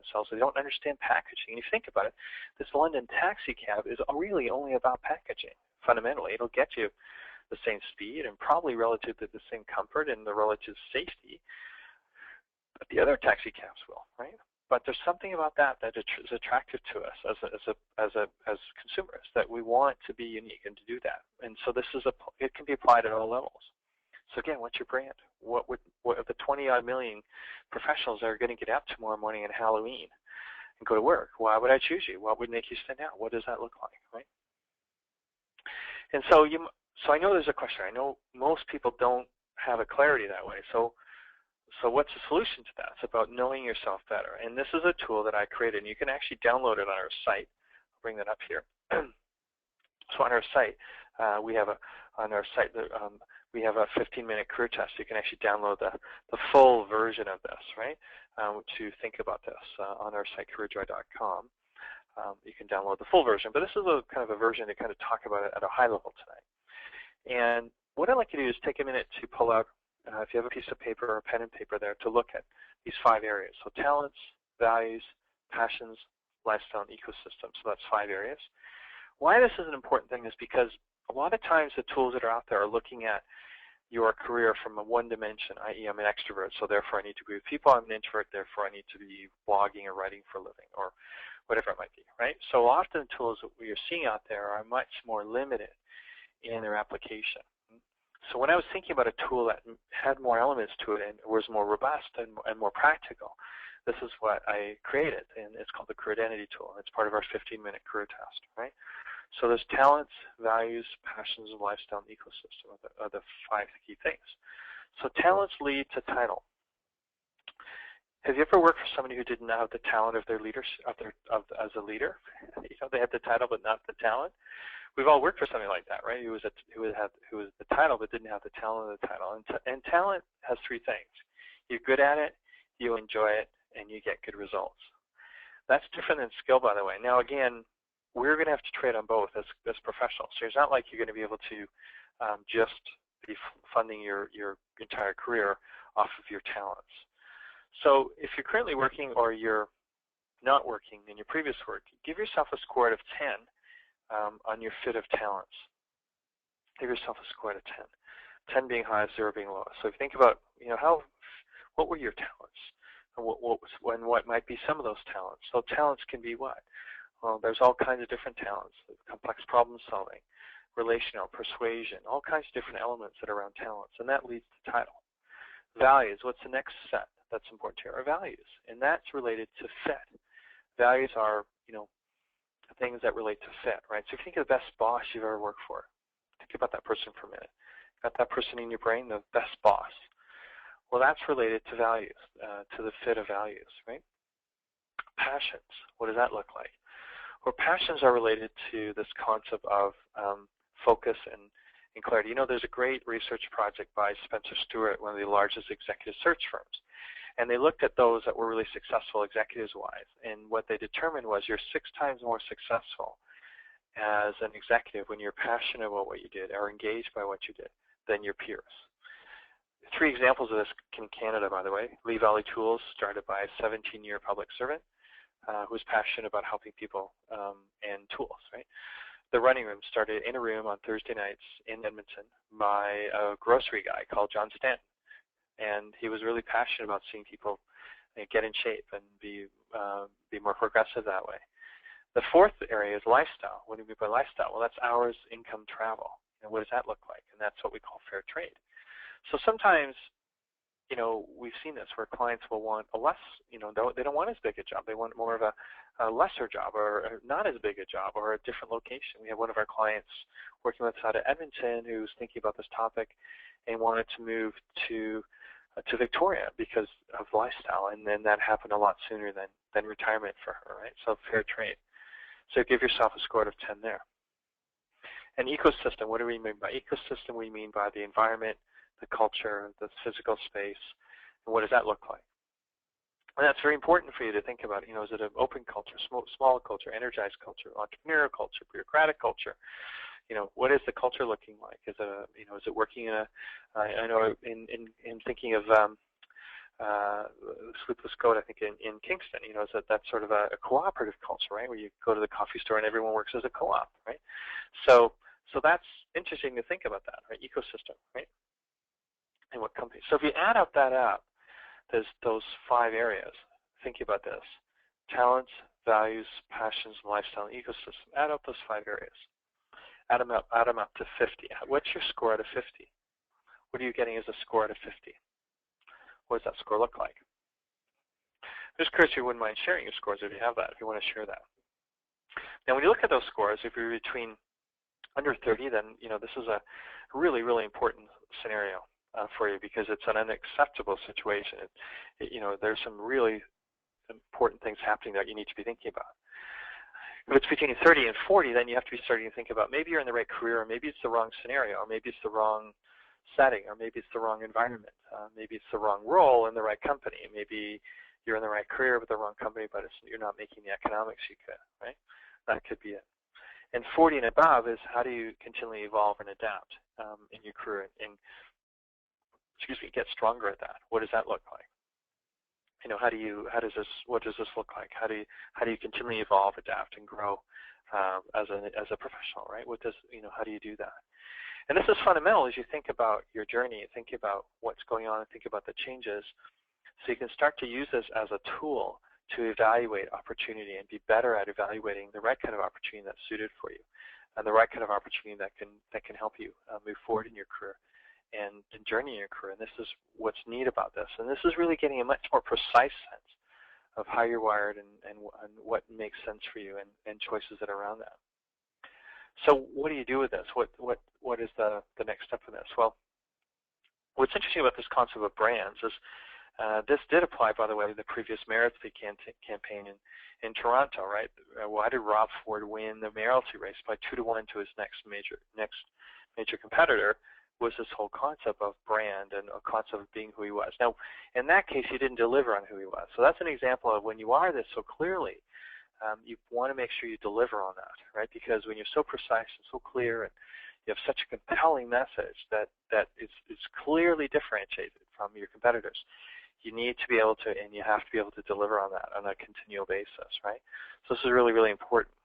themselves. They don't understand packaging. And if you think about it, this London taxi cab is really only about packaging, fundamentally. It'll get you the same speed and probably relative to the same comfort and the relative safety that the other taxi cabs will, right? But there's something about that is attractive to us as consumers, that we want to be unique and to do that. And so it can be applied at all levels. So again, what's your brand? What of the 20-odd million professionals that are going to get up tomorrow morning on Halloween and go to work? Why would I choose you? What would make you stand out? What does that look like, right? And so I know there's a question. I know most people don't have a clarity that way. So what's the solution to that? It's about knowing yourself better. And this is a tool that I created, and you can actually download it on our site. I'll bring that up here. So on our site, we have a 15-minute career test. You can actually download the full version of this, right? To think about this on our site, CareerJoy.com. You can download the full version, but this is a kind of a version to kind of talk about it at a high level tonight. And what I'd like you to do is take a minute to pull out, if you have a piece of paper or a pen and paper there, to look at these 5 areas. So talents, values, passions, lifestyle, and ecosystem. So that's 5 areas. Why this is an important thing is because a lot of times the tools that are out there are looking at your career from a one dimension, i.e. I'm an extrovert, so therefore I need to be with people. I'm an introvert, therefore I need to be blogging or writing for a living, or whatever it might be, right? So often the tools that we are seeing out there are much more limited in their application. So when I was thinking about a tool that had more elements to it and was more robust and more practical, this is what I created, and it's called the Career Identity Tool. It's part of our 15-minute career test, right? So there's talents, values, passions, lifestyle, and ecosystem are the 5 key things. So talents lead to title. Have you ever worked for somebody who didn't have the talent of their leaders, as a leader? You know, they had the title but not the talent. We've all worked for something like that, right? Who was the title but didn't have the talent of the title. And talent has 3 things. You're good at it, you enjoy it, and you get good results. That's different than skill, by the way. Now, again, we're going to have to trade on both as professionals. So it's not like you're going to be able to just be funding your entire career off of your talents. So if you're currently working or you're not working in your previous work, give yourself a score out of 10 on your fit of talents. Give yourself a score out of 10. 10 being highest, 0 being lowest. So if you think about, you know, what were your talents? And what might be some of those talents? So talents can be what? Well, there's all kinds of different talents: complex problem solving, relational, persuasion, all kinds of different elements that are around talents, and that leads to title. Values, what's the next set that's important here? Are values, and that's related to fit. Values are, you know, things that relate to fit, right? So if you think of the best boss you've ever worked for, think about that person for a minute. Got that person in your brain, the best boss. Well, that's related to values, to the fit of values, right? Passions, what does that look like? Well, passions are related to this concept of focus and clarity. You know, there's a great research project by Spencer Stewart, one of the largest executive search firms. And they looked at those that were really successful executives-wise. And what they determined was you're 6 times more successful as an executive when you're passionate about what you did or engaged by what you did than your peers. 3 examples of this in Canada, by the way. Lee Valley Tools, started by a 17-year public servant who was passionate about helping people and tools, right? The Running Room started in a room on Thursday nights in Edmonton by a grocery guy called John Stanton. And he was really passionate about seeing people get in shape and be more progressive that way. The 4th area is lifestyle. What do we mean by lifestyle? Well, that's hours, income, travel. And what does that look like? And that's what we call fair trade. So sometimes, you know, we've seen this where clients will want a less, you know, they don't want as big a job. They want more of a lesser job or not as big a job or a different location. We have one of our clients working with us out of Edmonton who's thinking about this topic and wanted to move to Victoria because of lifestyle, and then that happened a lot sooner than retirement for her, right? So fair trade. So give yourself a score out of 10 there. And ecosystem, what do we mean by ecosystem? We mean by the environment, the culture, the physical space, and what does that look like? And that's very important for you to think about. You know, is it an open culture, small culture, energized culture, entrepreneurial culture, bureaucratic culture? You know, what is the culture looking like? Is it, you know, is it working in a? I know in thinking of Sleepless Goat, I think, in Kingston, is that's sort of a cooperative culture, right, where you go to the coffee store and everyone works as a co-op, right? So that's interesting to think about that, right? Ecosystem, right? And what companies. So if you add that up, there's those 5 areas. Think about this: talents, values, passions, lifestyle, and ecosystem. Add up those 5 areas. Add them up to 50. What's your score out of 50? What are you getting as a score out of 50? What does that score look like? Just curious if you wouldn't mind sharing your scores if you have that, if you want to share that. Now, when you look at those scores, if you're between under 30, then this is a really, really important scenario for you, because it's an unacceptable situation. There's some really important things happening that you need to be thinking about. If it's between 30 and 40, then you have to be starting to think about maybe you're in the right career, or maybe it's the wrong scenario, or maybe it's the wrong setting, or maybe it's the wrong environment. Maybe it's the wrong role in the right company. Maybe you're in the right career with the wrong company, but you're not making the economics you could, right? That could be it. And 40 and above is how do you continually evolve and adapt in your career and get stronger at that? What does that look like? What does this look like? How do you continually evolve, adapt, and grow as a professional, right? How do you do that? And this is fundamental as you think about your journey, think about what's going on, and think about the changes, so you can start to use this as a tool to evaluate opportunity and be better at evaluating the right kind of opportunity that's suited for you, and the right kind of opportunity that can help you move forward in your career and journey in your career. And this is what's neat about this. And this is really getting a much more precise sense of how you're wired and what makes sense for you and choices that are around that. So what do you do with this? What is the next step for this? Well, what's interesting about this concept of brands is this did apply, by the way, to the previous mayoralty campaign in Toronto, right? Why did Rob Ford win the mayoralty race by 2-to-1 to his next major competitor? Was this whole concept of brand and a concept of being who he was. Now, in that case, he didn't deliver on who he was. So that's an example of when you are this so clearly, you want to make sure you deliver on that, right? Because when you're so precise and so clear and you have such a compelling message that is clearly differentiated from your competitors, you need to be able to, and you have to be able to deliver on that on a continual basis, right? So this is really, really important.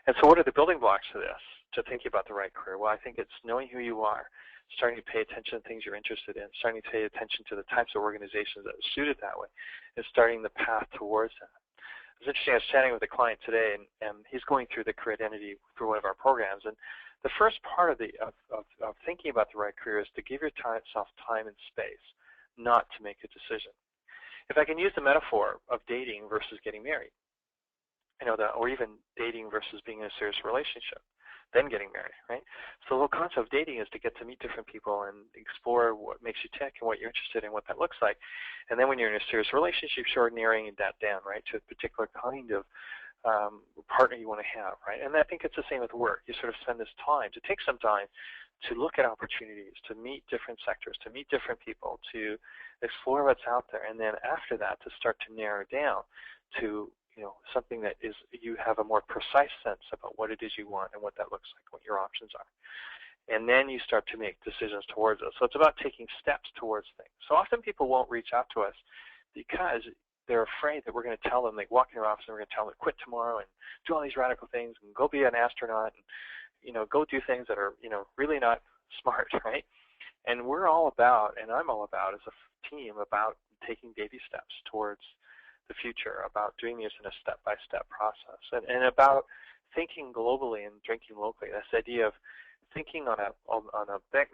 And so what are the building blocks to this, to thinking about the right career? Well, I think it's knowing who you are, starting to pay attention to things you're interested in, starting to pay attention to the types of organizations that are suited that way, and starting the path towards that. It was interesting, I was chatting with a client today, and he's going through the career identity through one of our programs, and the first part of thinking about the right career is to give yourself time and space, not to make a decision. If I can use the metaphor of dating versus getting married, or even dating versus being in a serious relationship, then getting married, right? So the whole concept of dating is to get to meet different people and explore what makes you tick and what you're interested in, what that looks like. And then when you're in a serious relationship, you're narrowing that down, right, to a particular kind of partner you want to have, right? And I think it's the same with work. You sort of spend this time, to take some time to look at opportunities, to meet different sectors, to meet different people, to explore what's out there, and then after that to start to narrow down to something that is, you have a more precise sense about what it is you want and what that looks like, what your options are. And then you start to make decisions towards it. So it's about taking steps towards things. So often people won't reach out to us because they're afraid that we're going to tell them, like walk in their office and we're going to tell them to quit tomorrow and do all these radical things and go be an astronaut and go do things that are really not smart, right? And we're all about, and I'm all about as a team, about taking baby steps towards the future, about doing this in a step-by-step process, and about thinking globally and drinking locally. This idea of thinking on a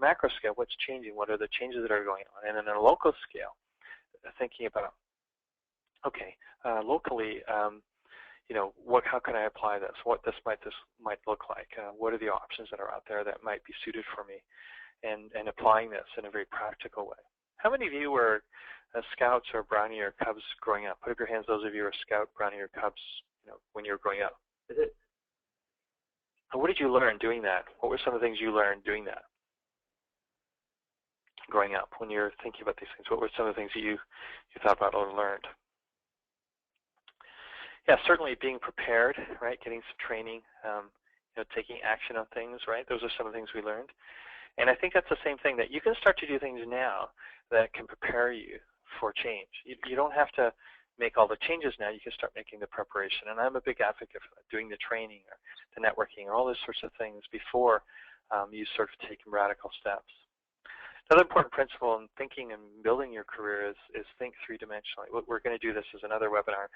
macro scale, what's changing, what are the changes that are going on, and on a local scale, thinking about, okay, locally, how can I apply this? What this might look like? What are the options that are out there that might be suited for me? And applying this in a very practical way. How many of you were Scouts or Brownie or Cubs growing up? Put up your hands, those of you who are Scout, Brownie, or Cubs, when you were growing up. What did you learn doing that? What were some of the things you learned doing that? Growing up, when you're thinking about these things, what were some of the things that you thought about or learned? Yeah, certainly being prepared, right? Getting some training, taking action on things, right? Those are some of the things we learned. And I think that's the same thing, that you can start to do things now that can prepare you for change. You don't have to make all the changes now. You can start making the preparation. And I'm a big advocate for that, doing the training or the networking or all those sorts of things before you sort of take radical steps. Another important principle in thinking and building your career is think three-dimensionally. We're going to do this as another webinar,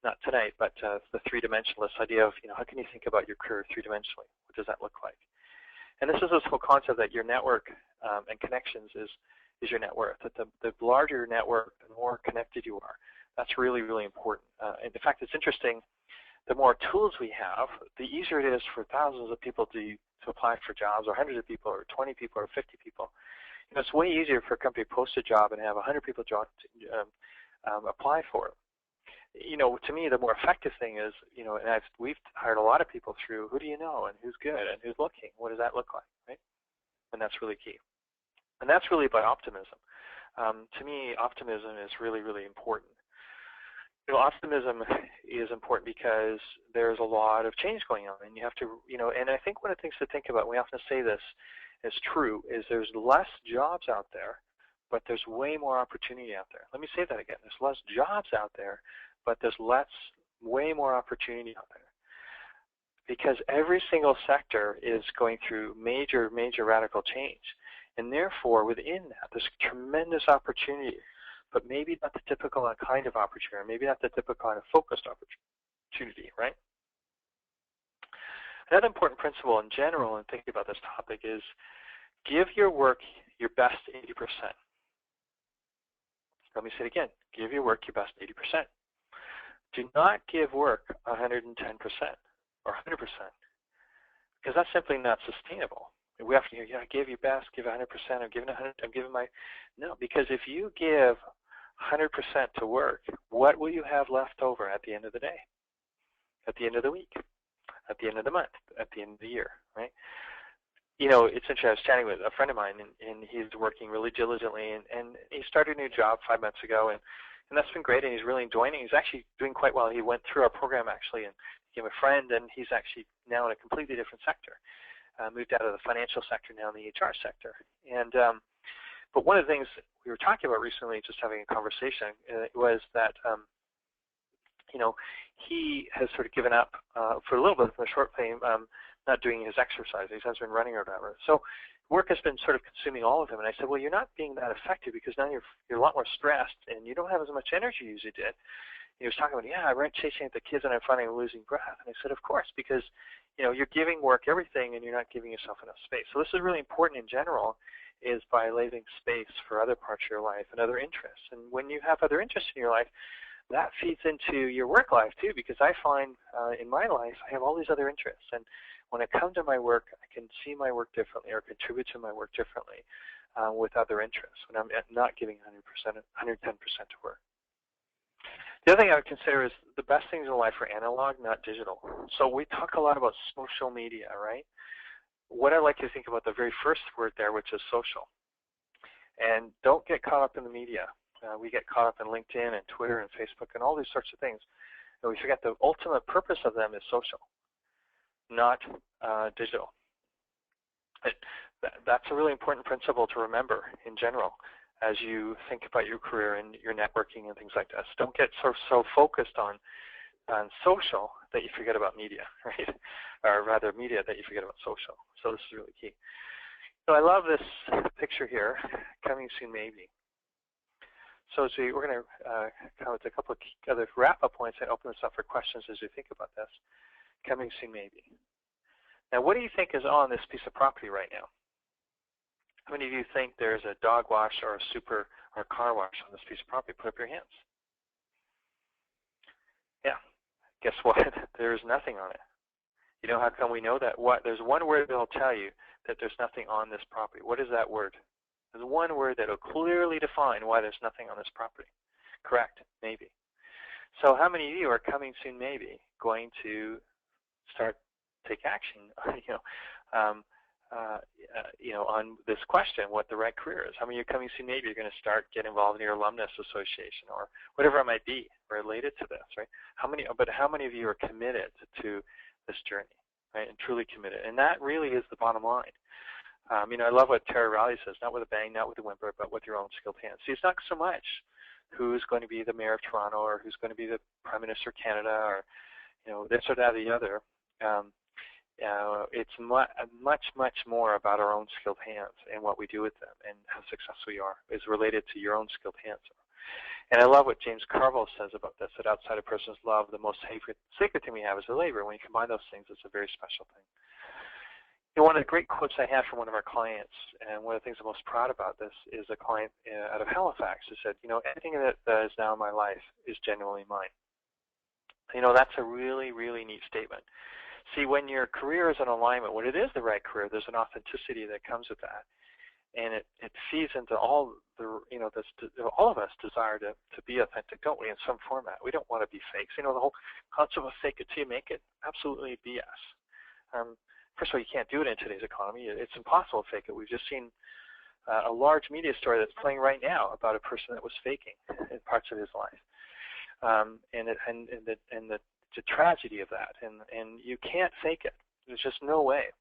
not tonight, but the three-dimensionalist idea of, how can you think about your career three-dimensionally? What does that look like? And this is this whole concept that your network and connections is your net worth. That the larger your network, the more connected you are. That's really, really important. And in fact, it's interesting, the more tools we have, the easier it is for thousands of people to apply for jobs, or hundreds of people, or 20 people, or 50 people. It's way easier for a company to post a job and have 100 people apply for it. To me, the more effective thing is, and we've hired a lot of people through who do you know and who's good and who's looking. What does that look like, right? And that's really key. And that's really about optimism. To me, optimism is really, really important. Optimism is important because there's a lot of change going on, and you have to, and I think one of the things to think about, we often say this is true, is there's less jobs out there, but there's way more opportunity out there. Let me say that again. There's less jobs out there, but there's way more opportunity out there. Because every single sector is going through major, major radical change. And therefore, within that, there's tremendous opportunity, but maybe not the typical kind of opportunity, maybe not the typical kind of focused opportunity, right? Another important principle in general in thinking about this topic is give your work your best 80%. Let me say it again. Give your work your best 80%. Do not give work 110% or 100%, because that's simply not sustainable. We have to, I gave you best, give 100%, I'm giving 100, I'm giving my, no, because if you give 100% to work, what will you have left over at the end of the day, at the end of the week, at the end of the month, at the end of the year, right? It's interesting, I was chatting with a friend of mine, and he's working really diligently, and he started a new job 5 months ago, and that's been great, and he's really enjoying it. He's actually doing quite well. He went through our program, actually, and became a friend, and he's actually now in a completely different sector. Moved out of the financial sector, now in the HR sector. And but one of the things we were talking about recently, just having a conversation, was that he has sort of given up for a little bit, for a short time, not doing his exercise. He has been running or whatever. So work has been sort of consuming all of him. And I said, well, you're not being that effective because now you're a lot more stressed and you don't have as much energy as you did. He was talking about, I'm chasing the kids and I'm finding I'm losing breath. And I said, of course, because you're giving work everything and you're not giving yourself enough space. So this is really important in general, is by leaving space for other parts of your life and other interests. And when you have other interests in your life, that feeds into your work life too, because I find in my life I have all these other interests. And when I come to my work, I can see my work differently or contribute to my work differently with other interests when I'm not giving 110% to work. The other thing I would consider is the best things in life are analog, not digital. So we talk a lot about social media, right? What I like to think about the very first word there, which is social. And don't get caught up in the media. We get caught up in LinkedIn and Twitter and Facebook and all these sorts of things. And we forget the ultimate purpose of them is social, not digital. That's a really important principle to remember in general as you think about your career and your networking and things like that. So don't get so focused on social that you forget about media, right? Or rather media that you forget about social. So this is really key. So I love this picture here, coming soon maybe. So we're going to come with a couple of other wrap-up points and open this up for questions as you think about this. Coming soon maybe. Now what do you think is on this piece of property right now? How many of you think there's a dog wash or a car wash on this piece of property? Put up your hands. Yeah. Guess what? There's nothing on it. You know how come we know that? There's one word that will tell you that there's nothing on this property. What is that word? There's one word that will clearly define why there's nothing on this property. Correct. Maybe. So how many of you are coming soon maybe going to take action on this question, what the right career is? How many of you are coming soon maybe you're going to start getting involved in your alumnus association or whatever it might be related to this, right? How many of you are committed to this journey, right? And truly committed. And that really is the bottom line. I love what Terry Riley says, not with a bang, not with a whimper, but with your own skilled hands. See, it's not so much who's going to be the mayor of Toronto or who's going to be the Prime Minister of Canada or, this or that or the other. It's much more about our own skilled hands and what we do with them and how successful we are is related to your own skilled hands. And I love what James Carville says about this, that outside a person's love, the most sacred thing we have is the labor. When you combine those things, it's a very special thing. One of the great quotes I had from one of our clients, and one of the things I'm most proud about this, is a client out of Halifax who said, anything that is now in my life is genuinely mine. That's a really, really neat statement. See, when your career is in alignment, when it is the right career, there's an authenticity that comes with that. And it feeds into all all of us desire to be authentic, don't we, in some format. We don't want to be fakes. The whole concept of fake it till you make it, absolutely BS. First of all, you can't do it in today's economy. It's impossible to fake it. We've just seen a large media story that's playing right now about a person that was faking in parts of his life, and the tragedy of that. And you can't fake it. There's just no way.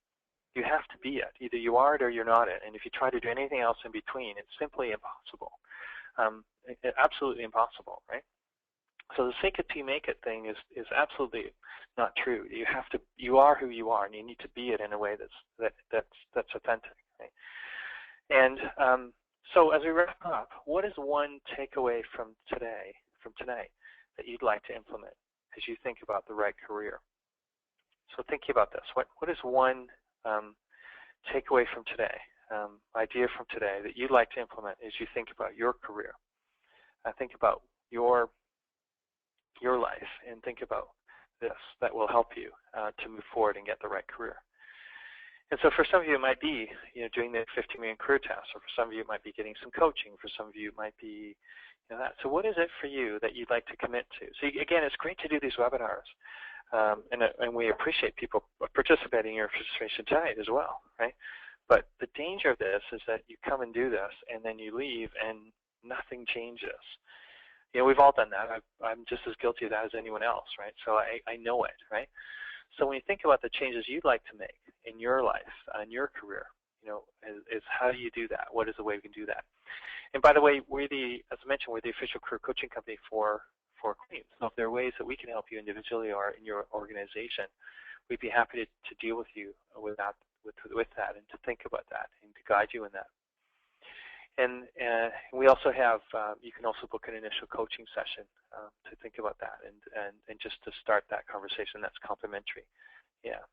You have to be it. Either you are it or you're not it. And if you try to do anything else in between, it's simply impossible. Absolutely impossible, right? So the fake it till you make it thing is absolutely not true. You are who you are, and you need to be it in a way that's authentic, right? And so as we wrap up, what is one takeaway from tonight that you'd like to implement as you think about the right career? So thinking about this, what is one takeaway from today, idea from today that you'd like to implement as you think about your career? Think about your life and think about this that will help you to move forward and get the right career. And so for some of you it might be doing the 50 million career test, or for some of you it might be getting some coaching, for some of you it might be that. So what is it for you that you'd like to commit to? So again, it's great to do these webinars. And we appreciate people participating in your participation tonight as well, right? But the danger of this is that you come and do this, and then you leave, and nothing changes. We've all done that. I'm just as guilty of that as anyone else, right? So I know it, right? So when you think about the changes you'd like to make in your life, in your career, is how do you do that? What is the way we can do that? And by the way, as I mentioned, we're the official career coaching company for Queens. So if there are ways that we can help you individually or in your organization, we'd be happy to deal with you with that and to think about that and to guide you in that. And we also have, you can also book an initial coaching session to think about that and just to start that conversation. That's complimentary. Yeah.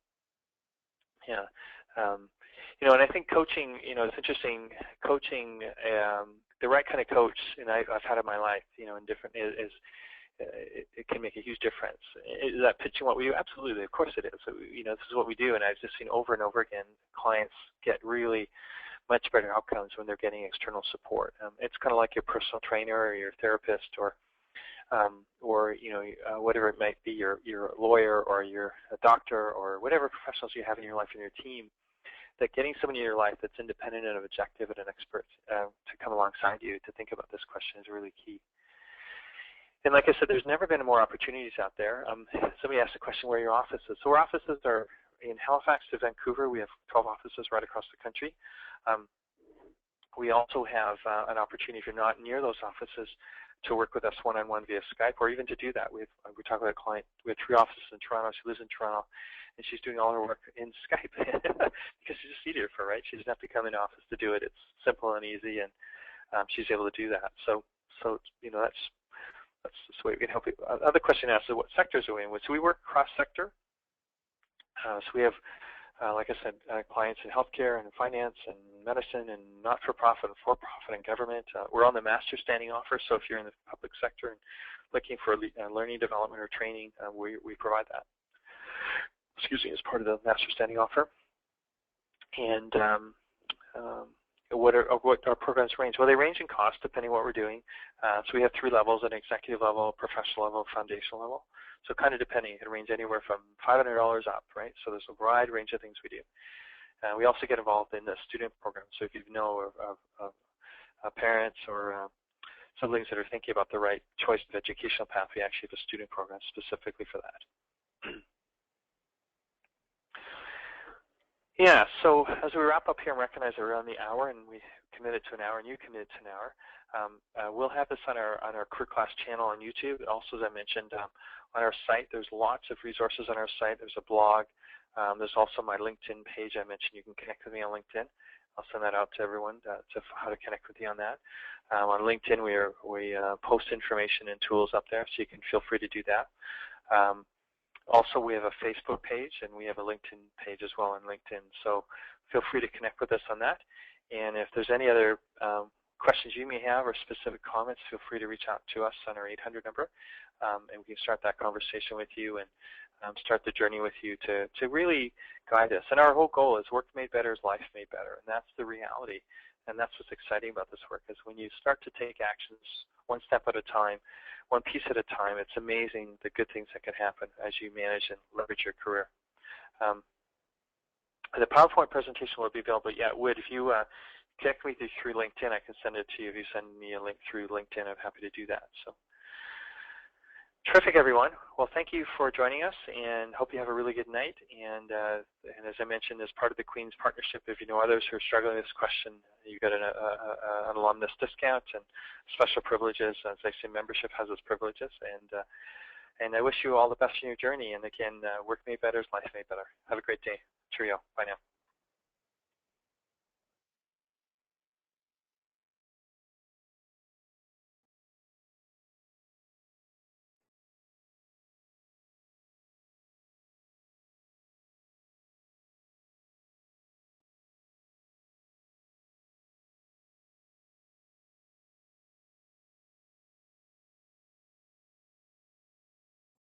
And I think coaching, it's interesting, coaching, the right kind of coach, and I've had in my life, in different, it can make a huge difference. Is that pitching what we do? Absolutely, of course it is. So, this is what we do, and I've just seen over and over again clients get really much better outcomes when they're getting external support. It's kind of like your personal trainer or your therapist or whatever it might be, your lawyer or your doctor or whatever professionals you have in your life and your team, that getting somebody in your life that's independent and objective and an expert to come alongside you to think about this question is really key. And like I said, there's never been more opportunities out there. Somebody asked the question where your office is. So our offices are in Halifax to Vancouver. We have 12 offices right across the country. We also have an opportunity, if you're not near those offices, to work with us one-on-one via Skype, or even to do that. We talk about a client. We have 3 offices in Toronto. She lives in Toronto, and she's doing all her work in Skype because it's just easier for her, right? She doesn't have to come in office to do it. It's simple and easy, and she's able to do that. So that's the way we can help you. Other question asked is what sectors are we in? So we work cross-sector. So we have, like I said, clients in healthcare and finance and medicine and not-for-profit and for-profit and government. We're on the master standing offer, so if you're in the public sector and looking for learning development or training, we provide that. Excuse me, as part of the master standing offer. And what our programs range? Well, they range in cost depending on what we're doing. So we have 3 levels: an executive level, professional level, foundational level. So kind of depending, it can range anywhere from $500 up, right? So there's a wide range of things we do. We also get involved in the student program. So if you know of parents or siblings that are thinking about the right choice of educational path, we actually have a student program specifically for that. Yeah, so as we wrap up here and recognize that we're on the hour and we committed to an hour and you committed to an hour. We'll have this on our CareerClass channel on YouTube. Also, as I mentioned, on our site, there's lots of resources on our site. There's a blog. There's also my LinkedIn page I mentioned. You can connect with me on LinkedIn. I'll send that out to everyone to how to connect with you on that. On LinkedIn, we post information and tools up there, so you can feel free to do that. Also, we have a Facebook page, and we have a LinkedIn page as well on LinkedIn. So feel free to connect with us on that. And if there's any other questions you may have or specific comments, feel free to reach out to us on our 800 number, and we can start that conversation with you and start the journey with you to really guide us. And our whole goal is work made better is life made better, and that's the reality. And that's what's exciting about this work, is when you start to take actions one step at a time, one piece at a time, it's amazing the good things that can happen as you manage and leverage your career. The PowerPoint presentation will be available. Yeah, it would. If you connect with me through LinkedIn, I can send it to you. If you send me a link through LinkedIn, I'm happy to do that. So, terrific, everyone. Well, thank you for joining us, and hope you have a really good night. And as I mentioned, as part of the Queen's Partnership, if you know others who are struggling with this question, you get an alumnus discount and special privileges. As I say, membership has its privileges. And I wish you all the best in your journey. And again, work made better is life made better. Have a great day. Cheerio. Bye now.